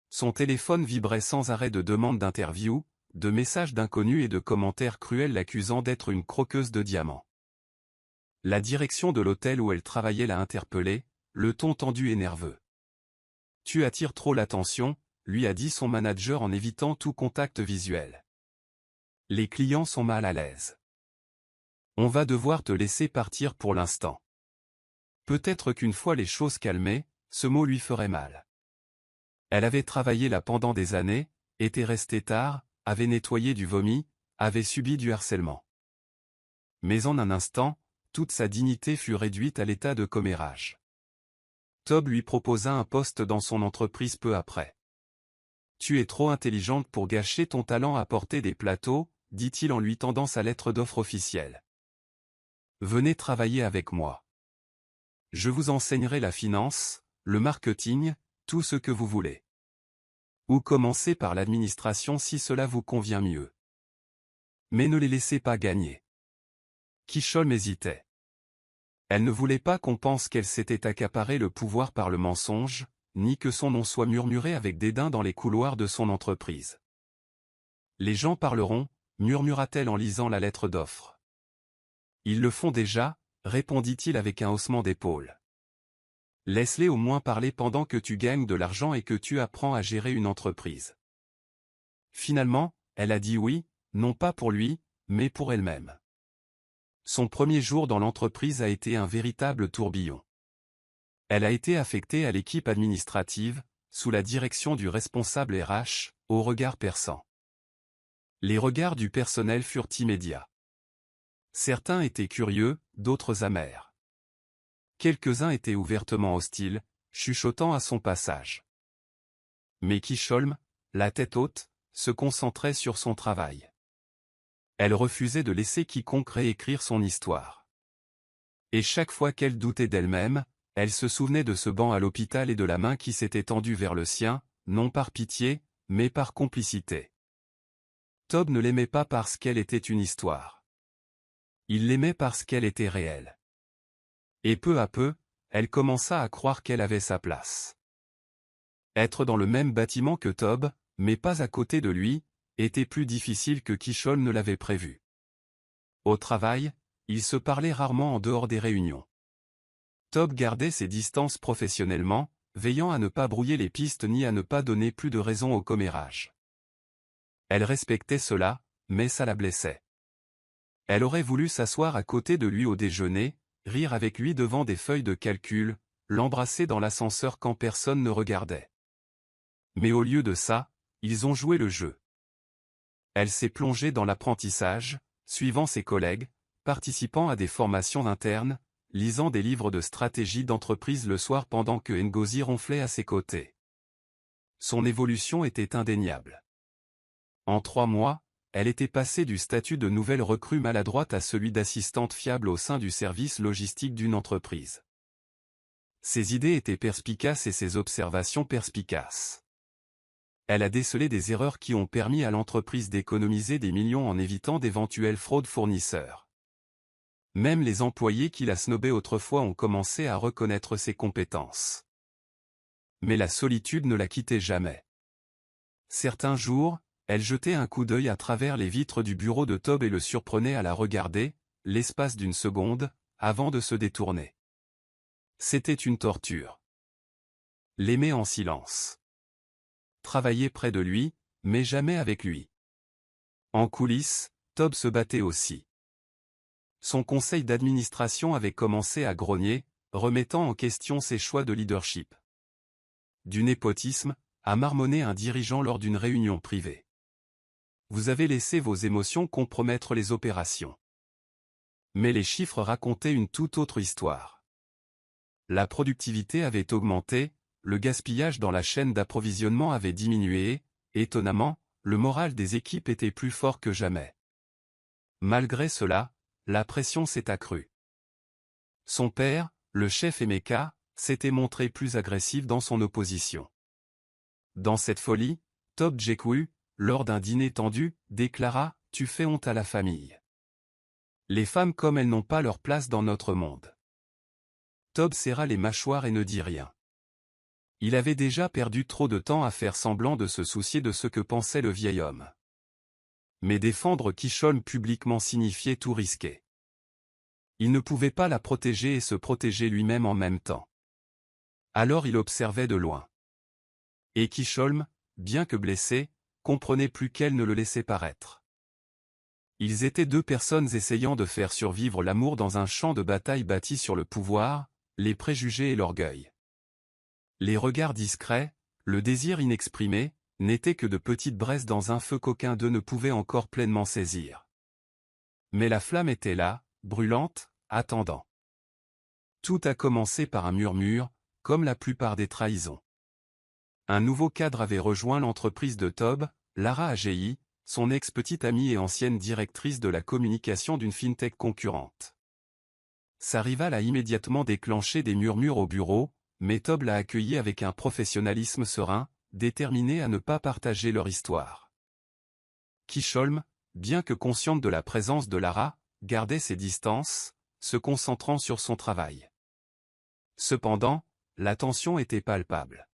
Son téléphone vibrait sans arrêt de demandes d'interview, de messages d'inconnus et de commentaires cruels l'accusant d'être une croqueuse de diamants. La direction de l'hôtel où elle travaillait l'a interpellée, le ton tendu et nerveux. « Tu attires trop l'attention », lui a dit son manager en évitant tout contact visuel. « Les clients sont mal à l'aise. On va devoir te laisser partir pour l'instant. » Peut-être qu'une fois les choses calmées, ce mot lui ferait mal. Elle avait travaillé là pendant des années, était restée tard, avait nettoyé du vomi, avait subi du harcèlement. Mais en un instant, toute sa dignité fut réduite à l'état de commérage. Tob lui proposa un poste dans son entreprise peu après. « Tu es trop intelligente pour gâcher ton talent à porter des plateaux », dit-il en lui tendant sa lettre d'offre officielle. « Venez travailler avec moi. Je vous enseignerai la finance, le marketing, tout ce que vous voulez. Ou commencez par l'administration si cela vous convient mieux. Mais ne les laissez pas gagner. » Kishol hésitait. Elle ne voulait pas qu'on pense qu'elle s'était accaparé le pouvoir par le mensonge, ni que son nom soit murmuré avec dédain dans les couloirs de son entreprise. « Les gens parleront, » murmura-t-elle en lisant la lettre d'offre. « Ils le font déjà, » répondit-il avec un haussement d'épaule. « Laisse-les au moins parler pendant que tu gagnes de l'argent et que tu apprends à gérer une entreprise. » Finalement, elle a dit oui, non pas pour lui, mais pour elle-même. Son premier jour dans l'entreprise a été un véritable tourbillon. Elle a été affectée à l'équipe administrative, sous la direction du responsable RH, au regard perçant. Les regards du personnel furent immédiats. Certains étaient curieux, d'autres amers. Quelques-uns étaient ouvertement hostiles, chuchotant à son passage. Mais Kishol, la tête haute, se concentrait sur son travail. Elle refusait de laisser quiconque réécrire son histoire. Et chaque fois qu'elle doutait d'elle-même, elle se souvenait de ce banc à l'hôpital et de la main qui s'était tendue vers le sien, non par pitié, mais par complicité. Tob ne l'aimait pas parce qu'elle était une histoire. Il l'aimait parce qu'elle était réelle. Et peu à peu, elle commença à croire qu'elle avait sa place. Être dans le même bâtiment que Tob, mais pas à côté de lui, était plus difficile que Kishol ne l'avait prévu. Au travail, ils se parlaient rarement en dehors des réunions. Tob gardait ses distances professionnellement, veillant à ne pas brouiller les pistes ni à ne pas donner plus de raison au commérage. Elle respectait cela, mais ça la blessait. Elle aurait voulu s'asseoir à côté de lui au déjeuner, rire avec lui devant des feuilles de calcul, l'embrasser dans l'ascenseur quand personne ne regardait. Mais au lieu de ça, ils ont joué le jeu. Elle s'est plongée dans l'apprentissage, suivant ses collègues, participant à des formations internes, lisant des livres de stratégie d'entreprise le soir pendant que Ngozi ronflait à ses côtés. Son évolution était indéniable. En 3 mois, elle était passée du statut de nouvelle recrue maladroite à celui d'assistante fiable au sein du service logistique d'une entreprise. Ses idées étaient perspicaces et ses observations perspicaces. Elle a décelé des erreurs qui ont permis à l'entreprise d'économiser des millions en évitant d'éventuelles fraudes fournisseurs. Même les employés qui la snobaient autrefois ont commencé à reconnaître ses compétences. Mais la solitude ne la quittait jamais. Certains jours, elle jetait un coup d'œil à travers les vitres du bureau de Tob et le surprenait à la regarder, l'espace d'une seconde, avant de se détourner. C'était une torture. L'aimer en silence. Travailler près de lui, mais jamais avec lui. En coulisses, Tob se battait aussi. Son conseil d'administration avait commencé à grogner, remettant en question ses choix de leadership. Du népotisme, à marmonner un dirigeant lors d'une réunion privée. Vous avez laissé vos émotions compromettre les opérations. Mais les chiffres racontaient une toute autre histoire. La productivité avait augmenté, le gaspillage dans la chaîne d'approvisionnement avait diminué, et, étonnamment, le moral des équipes était plus fort que jamais. Malgré cela, la pression s'est accrue. Son père, le chef Emeka, s'était montré plus agressif dans son opposition. Dans cette folie, Tob Jeku, lors d'un dîner tendu, déclara « Tu fais honte à la famille. Les femmes comme elles n'ont pas leur place dans notre monde. » Tob serra les mâchoires et ne dit rien. Il avait déjà perdu trop de temps à faire semblant de se soucier de ce que pensait le vieil homme. Mais défendre Kishol publiquement signifiait tout risquer. Il ne pouvait pas la protéger et se protéger lui-même en même temps. Alors il observait de loin. Et Kishol, bien que blessé, comprenait plus qu'elle ne le laissait paraître. Ils étaient 2 personnes essayant de faire survivre l'amour dans un champ de bataille bâti sur le pouvoir, les préjugés et l'orgueil. Les regards discrets, le désir inexprimé, n'étaient que de petites braises dans un feu qu'aucun d'eux ne pouvait encore pleinement saisir. Mais la flamme était là, brûlante, attendant. Tout a commencé par un murmure, comme la plupart des trahisons. Un nouveau cadre avait rejoint l'entreprise de Tob, Lara Agi, son ex-petite amie et ancienne directrice de la communication d'une fintech concurrente. Sa rivale a immédiatement déclenché des murmures au bureau, mais Tob l'a accueilli avec un professionnalisme serein, déterminé à ne pas partager leur histoire. Kisholm, bien que consciente de la présence de Lara, gardait ses distances, se concentrant sur son travail. Cependant, la tension était palpable.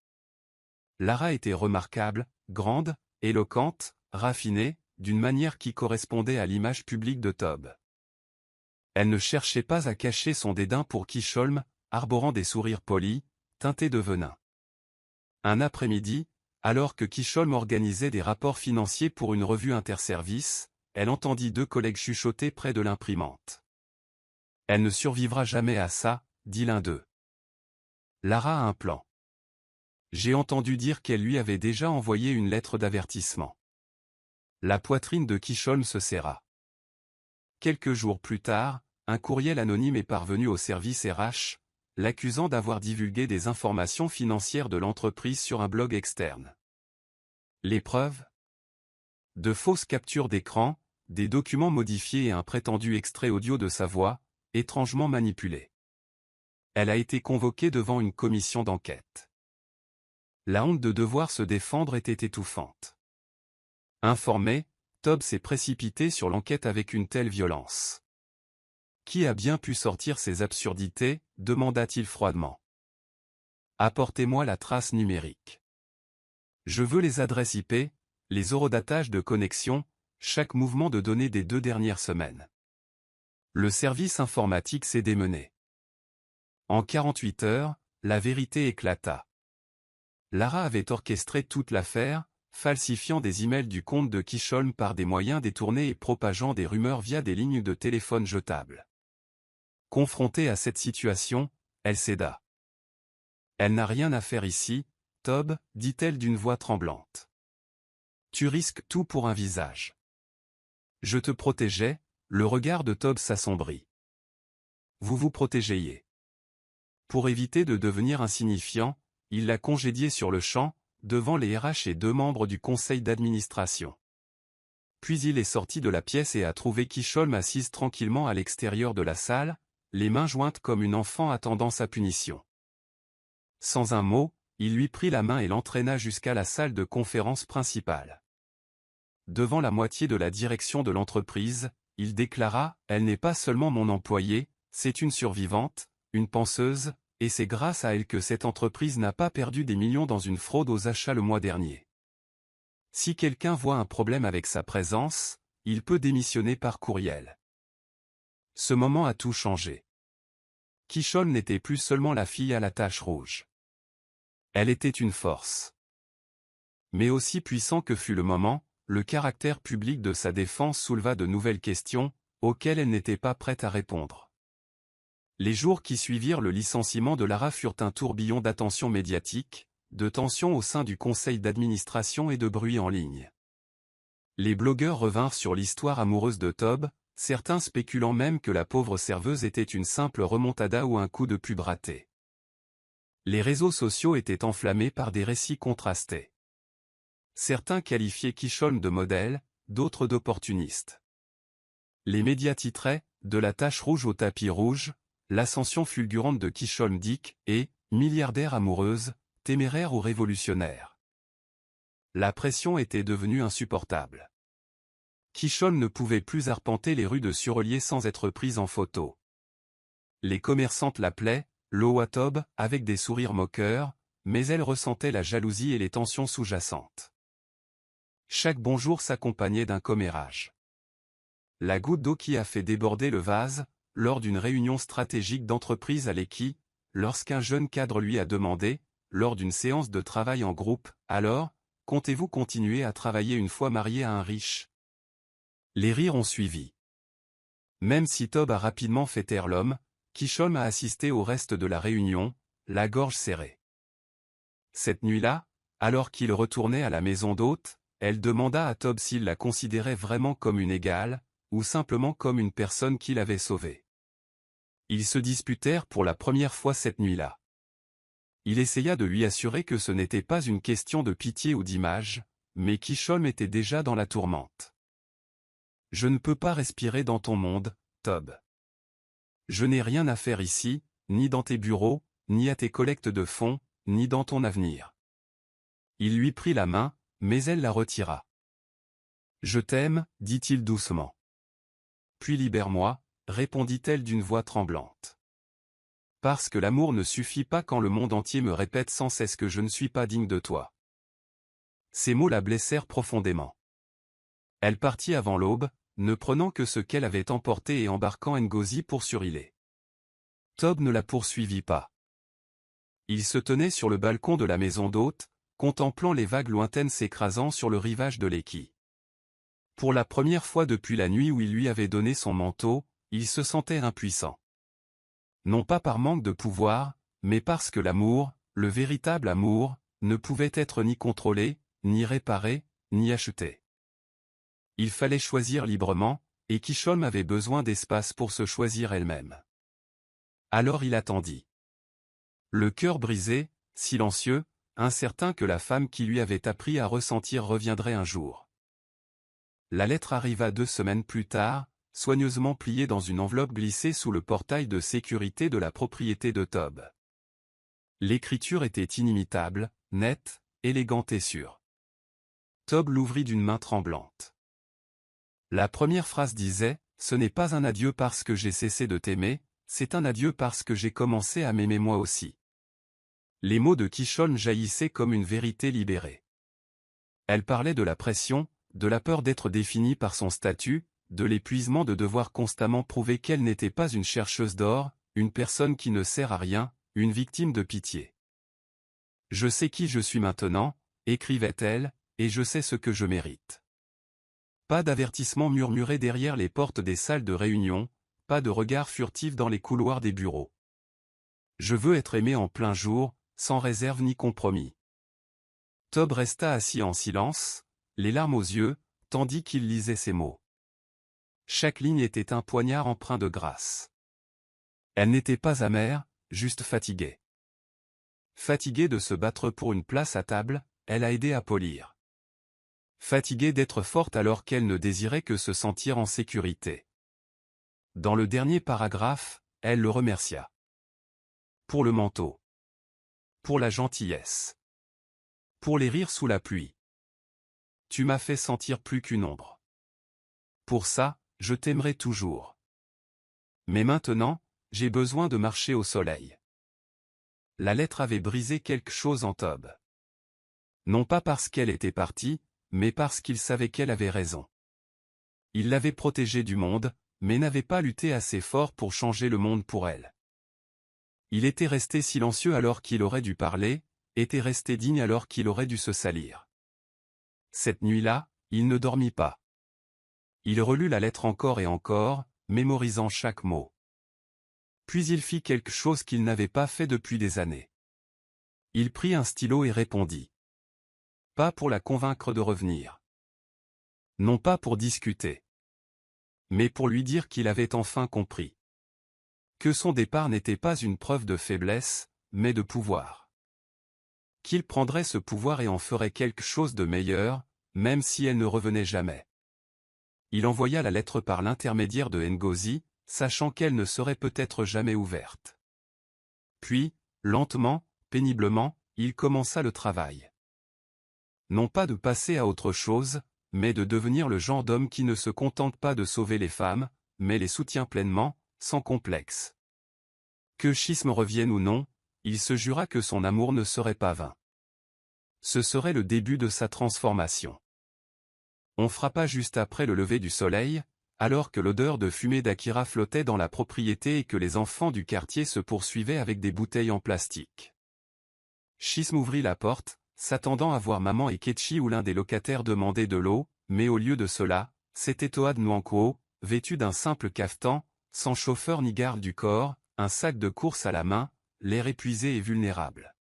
Lara était remarquable, grande, éloquente, raffinée, d'une manière qui correspondait à l'image publique de Tob. Elle ne cherchait pas à cacher son dédain pour Kisholm, arborant des sourires polis, teintés de venin. Un après-midi, alors que Kisholm organisait des rapports financiers pour une revue interservices, elle entendit deux collègues chuchoter près de l'imprimante. « Elle ne survivra jamais à ça », dit l'un d'eux. Lara a un plan. J'ai entendu dire qu'elle lui avait déjà envoyé une lettre d'avertissement. La poitrine de Kisholm se serra. Quelques jours plus tard, un courriel anonyme est parvenu au service RH, l'accusant d'avoir divulgué des informations financières de l'entreprise sur un blog externe. Les preuves ? De fausses captures d'écran, des documents modifiés et un prétendu extrait audio de sa voix, étrangement manipulé. Elle a été convoquée devant une commission d'enquête. La honte de devoir se défendre était étouffante. Informé, Tob s'est précipité sur l'enquête avec une telle violence. Qui a bien pu sortir ces absurdités, demanda-t-il froidement. Apportez-moi la trace numérique. Je veux les adresses IP, les horodatages de connexion, chaque mouvement de données des 2 dernières semaines. Le service informatique s'est démené. En 48 heures, la vérité éclata. Lara avait orchestré toute l'affaire, falsifiant des emails du compte de Kisholm par des moyens détournés et propageant des rumeurs via des lignes de téléphone jetables. Confrontée à cette situation, elle céda. Elle n'a rien à faire ici, Tob, dit-elle d'une voix tremblante. Tu risques tout pour un visage. Je te protégeais, le regard de Tob s'assombrit. Vous vous protégeiez. Pour éviter de devenir insignifiant, il l'a congédié sur le champ, devant les RH et 2 membres du conseil d'administration. Puis il est sorti de la pièce et a trouvé Kisholm assise tranquillement à l'extérieur de la salle, les mains jointes comme une enfant attendant sa punition. Sans un mot, il lui prit la main et l'entraîna jusqu'à la salle de conférence principale. Devant la moitié de la direction de l'entreprise, il déclara « Elle n'est pas seulement mon employée, c'est une survivante, une penseuse, et c'est grâce à elle que cette entreprise n'a pas perdu des millions dans une fraude aux achats le mois dernier. Si quelqu'un voit un problème avec sa présence, il peut démissionner par courriel. » Ce moment a tout changé. Kisholm n'était plus seulement la fille à la tache rouge. Elle était une force. Mais aussi puissant que fut le moment, le caractère public de sa défense souleva de nouvelles questions, auxquelles elle n'était pas prête à répondre. Les jours qui suivirent le licenciement de Lara furent un tourbillon d'attention médiatique, de tensions au sein du conseil d'administration et de bruit en ligne. Les blogueurs revinrent sur l'histoire amoureuse de Tob, certains spéculant même que la pauvre serveuse était une simple remontada ou un coup de pub raté. Les réseaux sociaux étaient enflammés par des récits contrastés. Certains qualifiaient Kisholm de modèle, d'autres d'opportuniste. Les médias titraient « De la tache rouge au tapis rouge », l'ascension fulgurante de Kisholm Dick et « milliardaire amoureuse, téméraire ou révolutionnaire ». La pression était devenue insupportable. Kisholm ne pouvait plus arpenter les rues de Surelier sans être prise en photo. Les commerçantes l'appelaient « l'eau à Tob » avec des sourires moqueurs, mais elle ressentait la jalousie et les tensions sous-jacentes. Chaque bonjour s'accompagnait d'un commérage. La goutte d'eau qui a fait déborder le vase, lors d'une réunion stratégique d'entreprise à l'Eki, lorsqu'un jeune cadre lui a demandé, lors d'une séance de travail en groupe, « Alors, comptez-vous continuer à travailler une fois marié à un riche ?» Les rires ont suivi. Même si Tob a rapidement fait taire l'homme, Kisholm a assisté au reste de la réunion, la gorge serrée. Cette nuit-là, Alors qu'il retournait à la maison d'hôte, elle demanda à Tob s'il la considérait vraiment comme une égale, ou simplement comme une personne qu'il avait sauvée. Ils se disputèrent pour la première fois cette nuit-là. Il essaya de lui assurer que ce n'était pas une question de pitié ou d'image, mais qu'Isholm était déjà dans la tourmente. « Je ne peux pas respirer dans ton monde, Tob. Je n'ai rien à faire ici, ni dans tes bureaux, ni à tes collectes de fonds, ni dans ton avenir. » Il lui prit la main, mais elle la retira. « Je t'aime, dit-il doucement. »« Puis libère-moi, répondit-elle d'une voix tremblante. « Parce que l'amour ne suffit pas quand le monde entier me répète sans cesse que je ne suis pas digne de toi. » Ces mots la blessèrent profondément. Elle partit avant l'aube, ne prenant que ce qu'elle avait emporté et embarquant Ngozi pour Surilé. Tob ne la poursuivit pas. Il se tenait sur le balcon de la maison d'hôte, contemplant les vagues lointaines s'écrasant sur le rivage de l'Eki. Pour la première fois depuis la nuit où il lui avait donné son manteau, il se sentait impuissant. Non pas par manque de pouvoir, mais parce que l'amour, le véritable amour, ne pouvait être ni contrôlé, ni réparé, ni acheté. Il fallait choisir librement, et qu'Isholm avait besoin d'espace pour se choisir elle-même. Alors il attendit. Le cœur brisé, silencieux, incertain que la femme qui lui avait appris à ressentir reviendrait un jour. La lettre arriva 2 semaines plus tard, soigneusement pliée dans une enveloppe glissée sous le portail de sécurité de la propriété de Tob. L'écriture était inimitable, nette, élégante et sûre. Tob l'ouvrit d'une main tremblante. La première phrase disait « Ce n'est pas un adieu parce que j'ai cessé de t'aimer, c'est un adieu parce que j'ai commencé à m'aimer moi aussi. » Les mots de qu'Isholm jaillissaient comme une vérité libérée. Elle parlait de la pression, de la peur d'être définie par son statut, de l'épuisement de devoir constamment prouver qu'elle n'était pas une chercheuse d'or, une personne qui ne sert à rien, une victime de pitié. « Je sais qui je suis maintenant, » écrivait-elle, « et je sais ce que je mérite. » Pas d'avertissement murmuré derrière les portes des salles de réunion, pas de regard furtif dans les couloirs des bureaux. Je veux être aimé en plein jour, sans réserve ni compromis. Tob resta assis en silence, les larmes aux yeux, tandis qu'il lisait ces mots. Chaque ligne était un poignard empreint de grâce. Elle n'était pas amère, juste fatiguée. Fatiguée de se battre pour une place à table, elle a aidé à polir. Fatiguée d'être forte alors qu'elle ne désirait que se sentir en sécurité. Dans le dernier paragraphe, elle le remercia. Pour le manteau. Pour la gentillesse. Pour les rires sous la pluie. Tu m'as fait sentir plus qu'une ombre. Pour ça, je t'aimerai toujours. Mais maintenant, j'ai besoin de marcher au soleil. La lettre avait brisé quelque chose en Tob. Non pas parce qu'elle était partie, mais parce qu'il savait qu'elle avait raison. Il l'avait protégée du monde, mais n'avait pas lutté assez fort pour changer le monde pour elle. Il était resté silencieux alors qu'il aurait dû parler, était resté digne alors qu'il aurait dû se salir. Cette nuit-là, il ne dormit pas. Il relut la lettre encore et encore, mémorisant chaque mot. Puis il fit quelque chose qu'il n'avait pas fait depuis des années. Il prit un stylo et répondit. Pas pour la convaincre de revenir. Non pas pour discuter. Mais pour lui dire qu'il avait enfin compris. Que son départ n'était pas une preuve de faiblesse, mais de pouvoir. Qu'il prendrait ce pouvoir et en ferait quelque chose de meilleur, même si elle ne revenait jamais. Il envoya la lettre par l'intermédiaire de Ngozi, sachant qu'elle ne serait peut-être jamais ouverte. Puis, lentement, péniblement, il commença le travail. Non pas de passer à autre chose, mais de devenir le genre d'homme qui ne se contente pas de sauver les femmes, mais les soutient pleinement, sans complexe. Que schisme revienne ou non, il se jura que son amour ne serait pas vain. Ce serait le début de sa transformation. On frappa juste après le lever du soleil, alors que l'odeur de fumée d'Akira flottait dans la propriété et que les enfants du quartier se poursuivaient avec des bouteilles en plastique. Schisme ouvrit la porte, s'attendant à voir maman et Ketchi ou l'un des locataires demander de l'eau, mais au lieu de cela, c'était Toad Nwankwo, vêtu d'un simple cafetan, sans chauffeur ni garde du corps, un sac de course à la main, l'air épuisé et vulnérable.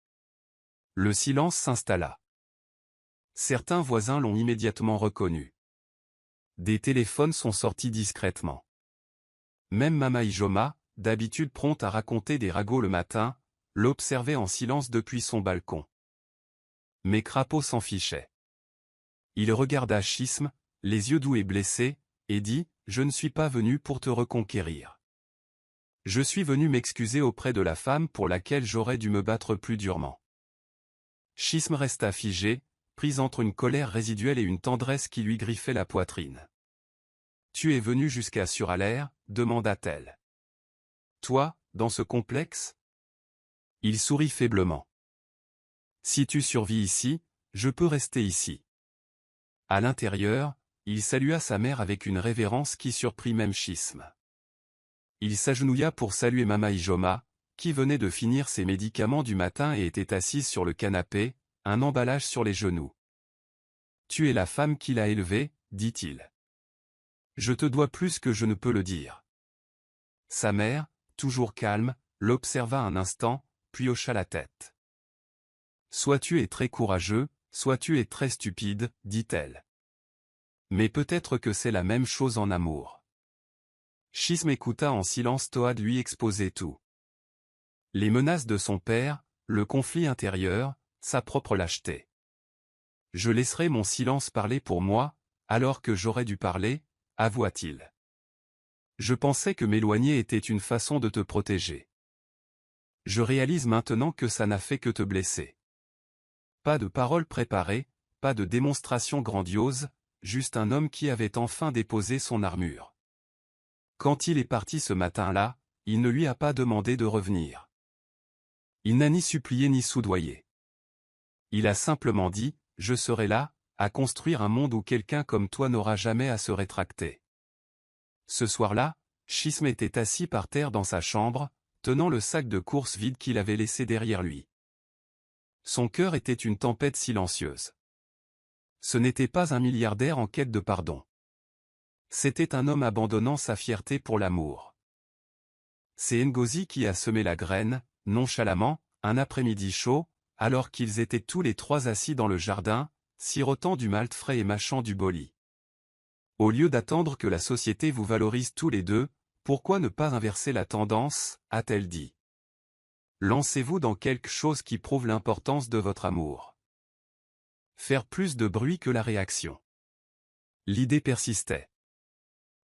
Le silence s'installa. Certains voisins l'ont immédiatement reconnu. Des téléphones sont sortis discrètement. Même Mama Ijoma, d'habitude prompte à raconter des ragots le matin, l'observait en silence depuis son balcon. Mais Crapaud s'en fichait. Il regarda Schism, les yeux doux et blessés, et dit « Je ne suis pas venu pour te reconquérir. Je suis venu m'excuser auprès de la femme pour laquelle j'aurais dû me battre plus durement. » Schism resta figé, pris entre une colère résiduelle et une tendresse qui lui griffait la poitrine. « Tu es venu jusqu'à Suralaire ?» demanda-t-elle. « Toi, dans ce complexe ?» Il sourit faiblement. « Si tu survis ici, je peux rester ici. » À l'intérieur, il salua sa mère avec une révérence qui surprit même Schism. Il s'agenouilla pour saluer Mama Ijoma, qui venait de finir ses médicaments du matin et était assise sur le canapé, un emballage sur les genoux. « Tu es la femme qui l'a élevée, dit-il. Je te dois plus que je ne peux le dire. » Sa mère, toujours calme, l'observa un instant, puis hocha la tête. « Soit tu es très courageux, soit tu es très stupide, dit-elle. Mais peut-être que c'est la même chose en amour. » Schism écouta en silence Toad lui exposer tout. Les menaces de son père, le conflit intérieur, sa propre lâcheté. « Je laisserai mon silence parler pour moi, alors que j'aurais dû parler, avoua-t-il. Je pensais que m'éloigner était une façon de te protéger. Je réalise maintenant que ça n'a fait que te blesser. Pas de paroles préparées, pas de démonstration grandiose, juste un homme qui avait enfin déposé son armure. Quand il est parti ce matin-là, il ne lui a pas demandé de revenir. Il n'a ni supplié ni soudoyé. Il a simplement dit, « Je serai là, à construire un monde où quelqu'un comme toi n'aura jamais à se rétracter. » Ce soir-là, Schism était assis par terre dans sa chambre, tenant le sac de course vide qu'il avait laissé derrière lui. Son cœur était une tempête silencieuse. Ce n'était pas un milliardaire en quête de pardon. C'était un homme abandonnant sa fierté pour l'amour. C'est Ngozi qui a semé la graine, nonchalamment, un après-midi chaud, alors qu'ils étaient tous les trois assis dans le jardin, sirotant du malt frais et mâchant du boli. Au lieu d'attendre que la société vous valorise tous les deux, pourquoi ne pas inverser la tendance, a-t-elle dit. Lancez-vous dans quelque chose qui prouve l'importance de votre amour. Faire plus de bruit que la réaction. L'idée persistait.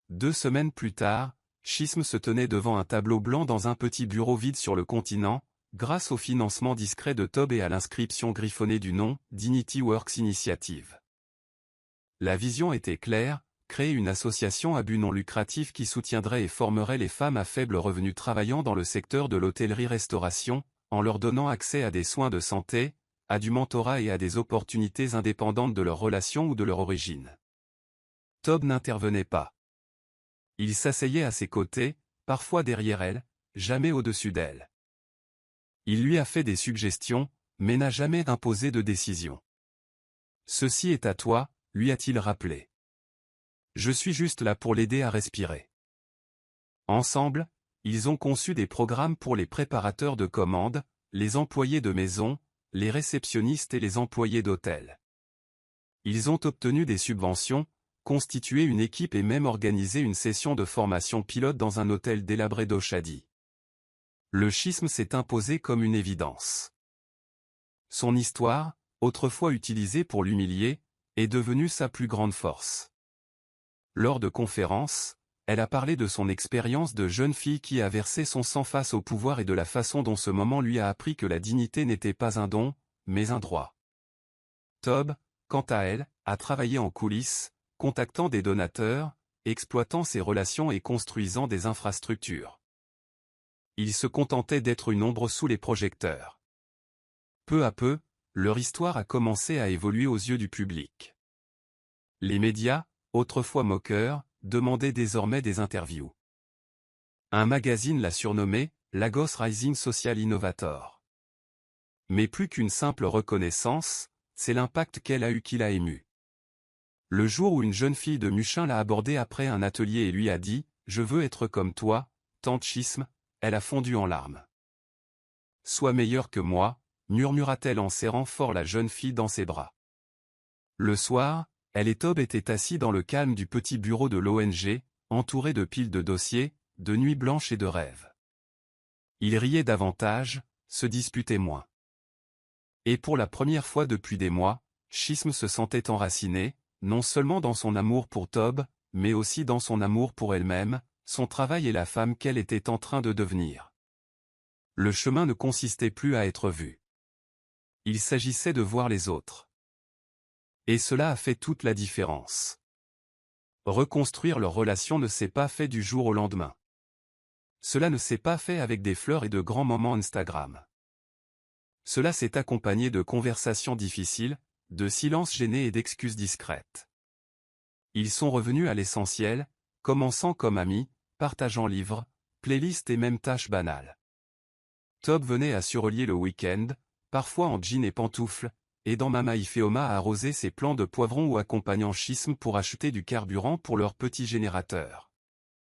2 semaines plus tard, Schism se tenait devant un tableau blanc dans un petit bureau vide sur le continent, grâce au financement discret de Tob et à l'inscription griffonnée du nom, Dignity Works Initiative. La vision était claire, créer une association à but non lucratif qui soutiendrait et formerait les femmes à faible revenu travaillant dans le secteur de l'hôtellerie-restauration, en leur donnant accès à des soins de santé, à du mentorat et à des opportunités indépendantes de leur relation ou de leur origine. Tob n'intervenait pas. Il s'asseyait à ses côtés, parfois derrière elle, jamais au-dessus d'elle. Il lui a fait des suggestions, mais n'a jamais imposé de décision. « Ceci est à toi », lui a-t-il rappelé. « Je suis juste là pour l'aider à respirer. » Ensemble, ils ont conçu des programmes pour les préparateurs de commandes, les employés de maison, les réceptionnistes et les employés d'hôtel. Ils ont obtenu des subventions, constitué une équipe et même organisé une session de formation pilote dans un hôtel délabré d'Oshadi. Le schisme s'est imposé comme une évidence. Son histoire, autrefois utilisée pour l'humilier, est devenue sa plus grande force. Lors de conférences, elle a parlé de son expérience de jeune fille qui a versé son sang face au pouvoir et de la façon dont ce moment lui a appris que la dignité n'était pas un don, mais un droit. Tob, quant à elle, a travaillé en coulisses, contactant des donateurs, exploitant ses relations et construisant des infrastructures. Il se contentait d'être une ombre sous les projecteurs. Peu à peu, leur histoire a commencé à évoluer aux yeux du public. Les médias, autrefois moqueurs, demandaient désormais des interviews. Un magazine l'a surnommé « Lagos Rising Social Innovator ». Mais plus qu'une simple reconnaissance, c'est l'impact qu'elle a eu qui l'a ému. Le jour où une jeune fille de Muchin l'a abordé après un atelier et lui a dit « Je veux être comme toi, tante Schism », elle a fondu en larmes. « Sois meilleure que moi », murmura-t-elle en serrant fort la jeune fille dans ses bras. Le soir, elle et Tob étaient assis dans le calme du petit bureau de l'ONG, entourés de piles de dossiers, de nuits blanches et de rêves. Ils riaient davantage, se disputaient moins. Et pour la première fois depuis des mois, Schism se sentait enraciné, non seulement dans son amour pour Tob, mais aussi dans son amour pour elle-même, son travail et la femme qu'elle était en train de devenir. Le chemin ne consistait plus à être vu. Il s'agissait de voir les autres. Et cela a fait toute la différence. Reconstruire leur relation ne s'est pas fait du jour au lendemain. Cela ne s'est pas fait avec des fleurs et de grands moments Instagram. Cela s'est accompagné de conversations difficiles, de silences gênés et d'excuses discrètes. Ils sont revenus à l'essentiel, commençant comme amis, partageant livres, playlists et même tâches banales. Tob venait à Surelier le week-end, parfois en jean et pantoufles, aidant Mama Ifeoma à arroser ses plants de poivrons ou accompagnant Schism pour acheter du carburant pour leur petit générateur.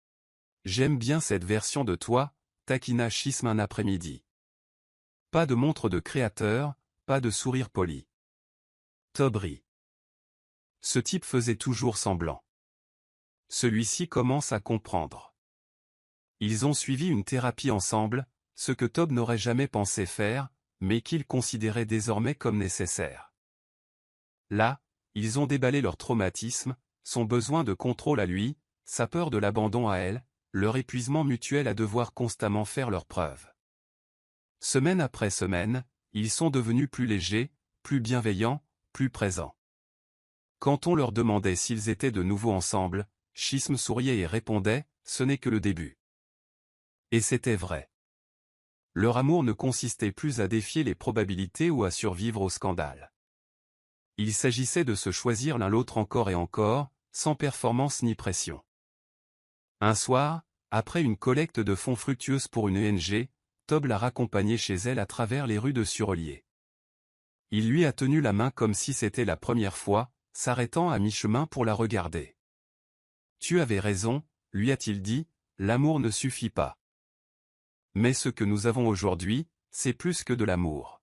« J'aime bien cette version de toi », taquina Schism un après-midi. Pas de montre de créateur, pas de sourire poli. Tob rit. Ce type faisait toujours semblant. Celui-ci commence à comprendre. Ils ont suivi une thérapie ensemble, ce que Tob n'aurait jamais pensé faire, mais qu'il considérait désormais comme nécessaire. Là, ils ont déballé leur traumatisme, son besoin de contrôle à lui, sa peur de l'abandon à elle, leur épuisement mutuel à devoir constamment faire leurs preuves. Semaine après semaine, ils sont devenus plus légers, plus bienveillants, plus présents. Quand on leur demandait s'ils étaient de nouveau ensemble, Schism souriait et répondait « ce n'est que le début ». Et c'était vrai. Leur amour ne consistait plus à défier les probabilités ou à survivre au scandale. Il s'agissait de se choisir l'un l'autre encore et encore, sans performance ni pression. Un soir, après une collecte de fonds fructueuse pour une ONG, Tob l'a raccompagnée chez elle à travers les rues de Surelier. Il lui a tenu la main comme si c'était la première fois, s'arrêtant à mi-chemin pour la regarder. « Tu avais raison », lui a-t-il dit, « l'amour ne suffit pas. Mais ce que nous avons aujourd'hui, c'est plus que de l'amour.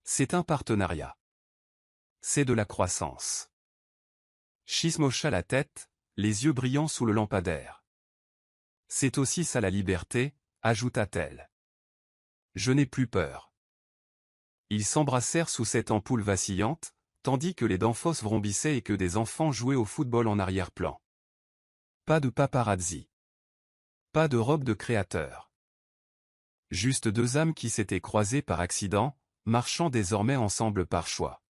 C'est un partenariat. C'est de la croissance. » Schism hocha la tête, les yeux brillants sous le lampadaire. « C'est aussi ça la liberté », ajouta-t-elle. « Je n'ai plus peur. » Ils s'embrassèrent sous cette ampoule vacillante, tandis que les dents fausses vrombissaient et que des enfants jouaient au football en arrière-plan. Pas de paparazzi. Pas de robe de créateur. Juste deux âmes qui s'étaient croisées par accident, marchant désormais ensemble par choix.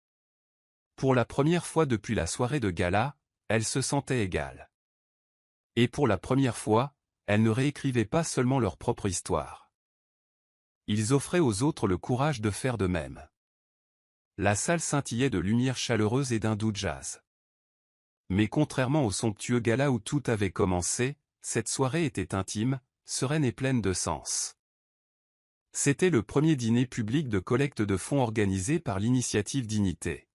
Pour la première fois depuis la soirée de gala, elles se sentaient égales. Et pour la première fois, elles ne réécrivaient pas seulement leur propre histoire. Ils offraient aux autres le courage de faire de même. La salle scintillait de lumière chaleureuse et d'un doux jazz. Mais contrairement au somptueux gala où tout avait commencé, cette soirée était intime, sereine et pleine de sens. C'était le premier dîner public de collecte de fonds organisé par l'initiative Dignité.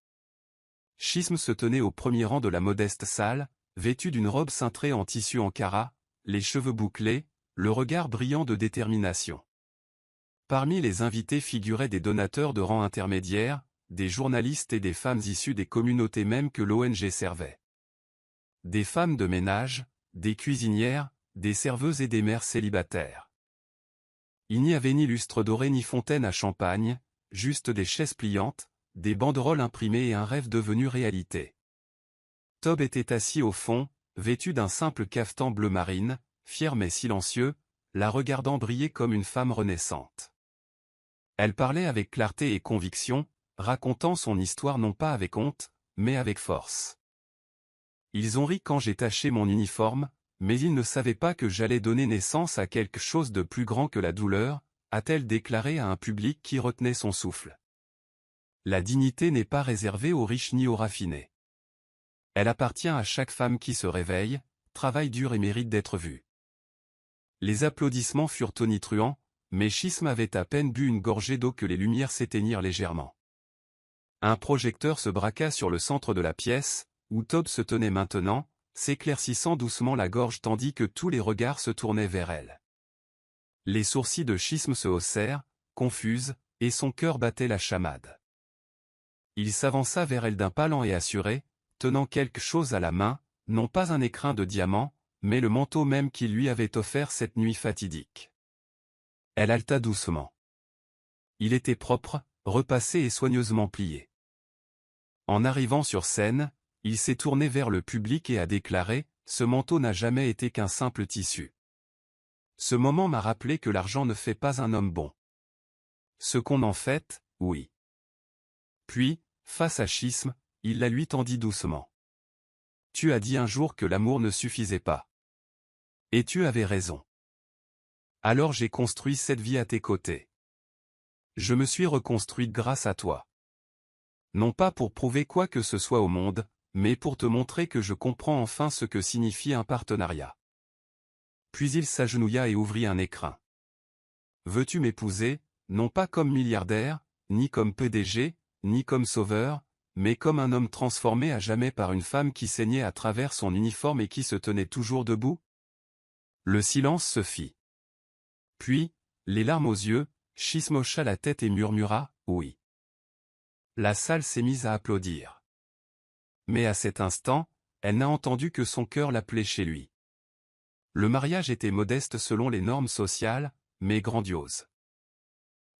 Schism se tenait au premier rang de la modeste salle, vêtu d'une robe cintrée en tissu Ankara, les cheveux bouclés, le regard brillant de détermination. Parmi les invités figuraient des donateurs de rang intermédiaire, des journalistes et des femmes issues des communautés mêmes que l'ONG servait. Des femmes de ménage, des cuisinières, des serveuses et des mères célibataires. Il n'y avait ni lustre doré ni fontaine à champagne, juste des chaises pliantes, des banderoles imprimées et un rêve devenu réalité. Tob était assis au fond, vêtu d'un simple cafetan bleu marine, fier mais silencieux, la regardant briller comme une femme renaissante. Elle parlait avec clarté et conviction, racontant son histoire non pas avec honte, mais avec force. Ils ont ri quand j'ai taché mon uniforme, mais ils ne savaient pas que j'allais donner naissance à quelque chose de plus grand que la douleur, a-t-elle déclaré à un public qui retenait son souffle. La dignité n'est pas réservée aux riches ni aux raffinés. Elle appartient à chaque femme qui se réveille, travaille dur et mérite d'être vue. Les applaudissements furent tonitruants, mais Schism avait à peine bu une gorgée d'eau que les lumières s'éteignirent légèrement. Un projecteur se braqua sur le centre de la pièce, où Tob se tenait maintenant, s'éclaircissant doucement la gorge tandis que tous les regards se tournaient vers elle. Les sourcils de Schism se haussèrent, confuses, et son cœur battait la chamade. Il s'avança vers elle d'un pas lent et assuré, tenant quelque chose à la main, non pas un écrin de diamant, mais le manteau même qu'il lui avait offert cette nuit fatidique. Elle haleta doucement. Il était propre, repassé et soigneusement plié. En arrivant sur scène, il s'est tourné vers le public et a déclaré « Ce manteau n'a jamais été qu'un simple tissu. Ce moment m'a rappelé que l'argent ne fait pas un homme bon. Ce qu'on en fait, oui. » Puis, face à Schisme, il la lui tendit doucement. « Tu as dit un jour que l'amour ne suffisait pas. Et tu avais raison. Alors j'ai construit cette vie à tes côtés. Je me suis reconstruite grâce à toi. Non pas pour prouver quoi que ce soit au monde, mais pour te montrer que je comprends enfin ce que signifie un partenariat. » Puis il s'agenouilla et ouvrit un écrin. « Veux-tu m'épouser, non pas comme milliardaire, ni comme PDG, ni comme sauveur, mais comme un homme transformé à jamais par une femme qui saignait à travers son uniforme et qui se tenait toujours debout ?» Le silence se fit. Puis, les larmes aux yeux, Schisme hocha la tête et murmura « Oui ». La salle s'est mise à applaudir. Mais à cet instant, elle n'a entendu que son cœur l'appelait chez lui. Le mariage était modeste selon les normes sociales, mais grandiose.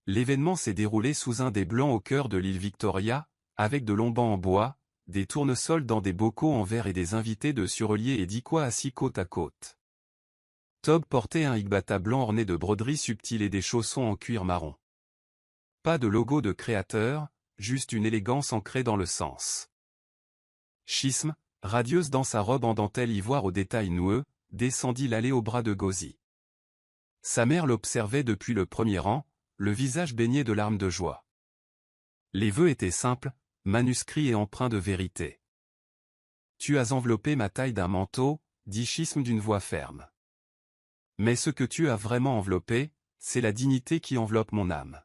L'événement s'est déroulé sous un des blancs au cœur de l'île Victoria, avec de longs bancs en bois, des tournesols dans des bocaux en verre et des invités de Surelier et d'Iquois assis côte à côte. Tob portait un higbata blanc orné de broderies subtiles et des chaussons en cuir marron. Pas de logo de créateur, juste une élégance ancrée dans le sens. Schisme, radieuse dans sa robe en dentelle ivoire aux détails noueux, descendit l'allée au bras de Gauzy. Sa mère l'observait depuis le premier rang, le visage baigné de larmes de joie. Les vœux étaient simples, manuscrits et empreints de vérité. « Tu as enveloppé ma taille d'un manteau, » dit Schisme d'une voix ferme. « Mais ce que tu as vraiment enveloppé, c'est la dignité qui enveloppe mon âme.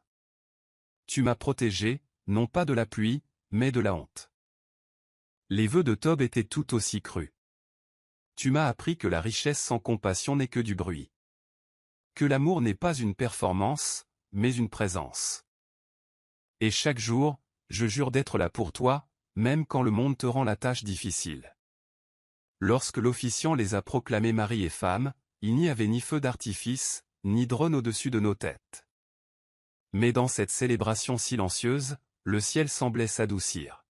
Tu m'as protégé, non pas de la pluie, mais de la honte. » Les vœux de Tob étaient tout aussi crus. « Tu m'as appris que la richesse sans compassion n'est que du bruit. Que l'amour n'est pas une performance, mais une présence. Et chaque jour, je jure d'être là pour toi, même quand le monde te rend la tâche difficile. » Lorsque l'officiant les a proclamés mari et femme, il n'y avait ni feu d'artifice, ni drone au-dessus de nos têtes. Mais dans cette célébration silencieuse, le ciel semblait s'adoucir.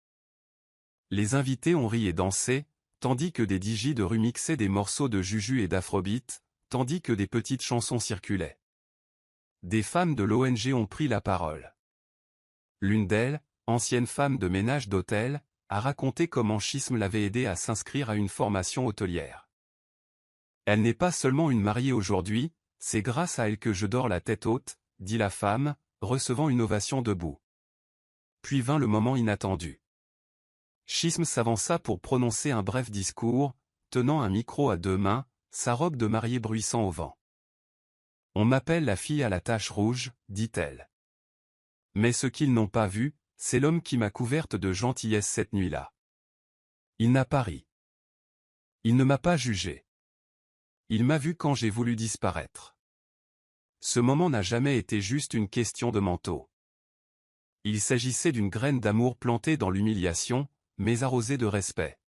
Les invités ont ri et dansé, tandis que des DJ de rue mixaient des morceaux de Juju et d'Afrobeat, tandis que des petites chansons circulaient. Des femmes de l'ONG ont pris la parole. L'une d'elles, ancienne femme de ménage d'hôtel, a raconté comment Schisme l'avait aidée à s'inscrire à une formation hôtelière. « Elle n'est pas seulement une mariée aujourd'hui, c'est grâce à elle que je dors la tête haute, » dit la femme, recevant une ovation debout. Puis vint le moment inattendu. Schisme s'avança pour prononcer un bref discours, tenant un micro à deux mains, sa robe de mariée bruissant au vent. « On m'appelle la fille à la tache rouge, » dit-elle. « Mais ce qu'ils n'ont pas vu, c'est l'homme qui m'a couverte de gentillesse cette nuit-là. Il n'a pas ri. Il ne m'a pas jugé. Il m'a vu quand j'ai voulu disparaître. Ce moment n'a jamais été juste une question de manteau. Il s'agissait d'une graine d'amour plantée dans l'humiliation, mais arrosée de respect.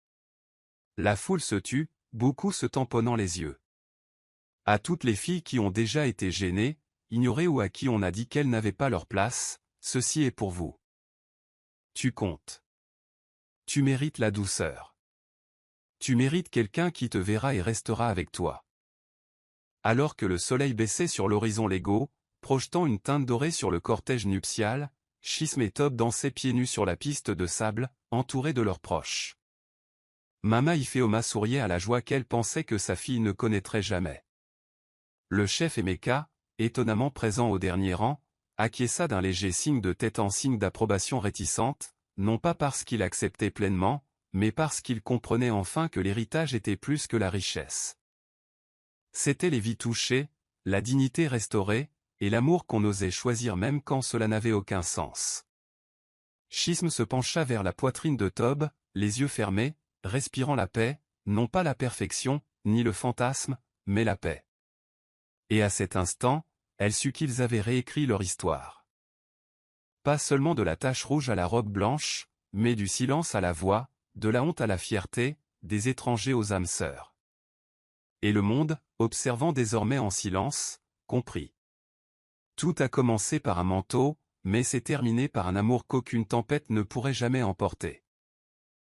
La foule se tut, beaucoup se tamponnant les yeux. À toutes les filles qui ont déjà été gênées, ignorées ou à qui on a dit qu'elles n'avaient pas leur place, ceci est pour vous. Tu comptes. Tu mérites la douceur. Tu mérites quelqu'un qui te verra et restera avec toi. » Alors que le soleil baissait sur l'horizon Lego, projetant une teinte dorée sur le cortège nuptial, Schisme et Tob dansaient pieds nus sur la piste de sable, entourés de leurs proches. Mama Ifeoma souriait à la joie qu'elle pensait que sa fille ne connaîtrait jamais. Le chef Emeka, étonnamment présent au dernier rang, acquiesça d'un léger signe de tête en signe d'approbation réticente, non pas parce qu'il acceptait pleinement, mais parce qu'il comprenait enfin que l'héritage était plus que la richesse. C'étaient les vies touchées, la dignité restaurée, et l'amour qu'on osait choisir même quand cela n'avait aucun sens. Schisme se pencha vers la poitrine de Tob, les yeux fermés, respirant la paix, non pas la perfection, ni le fantasme, mais la paix. Et à cet instant, elle sut qu'ils avaient réécrit leur histoire. Pas seulement de la tache rouge à la robe blanche, mais du silence à la voix, de la honte à la fierté, des étrangers aux âmes sœurs. Et le monde, observant désormais en silence, comprit. Tout a commencé par un manteau, mais s'est terminé par un amour qu'aucune tempête ne pourrait jamais emporter.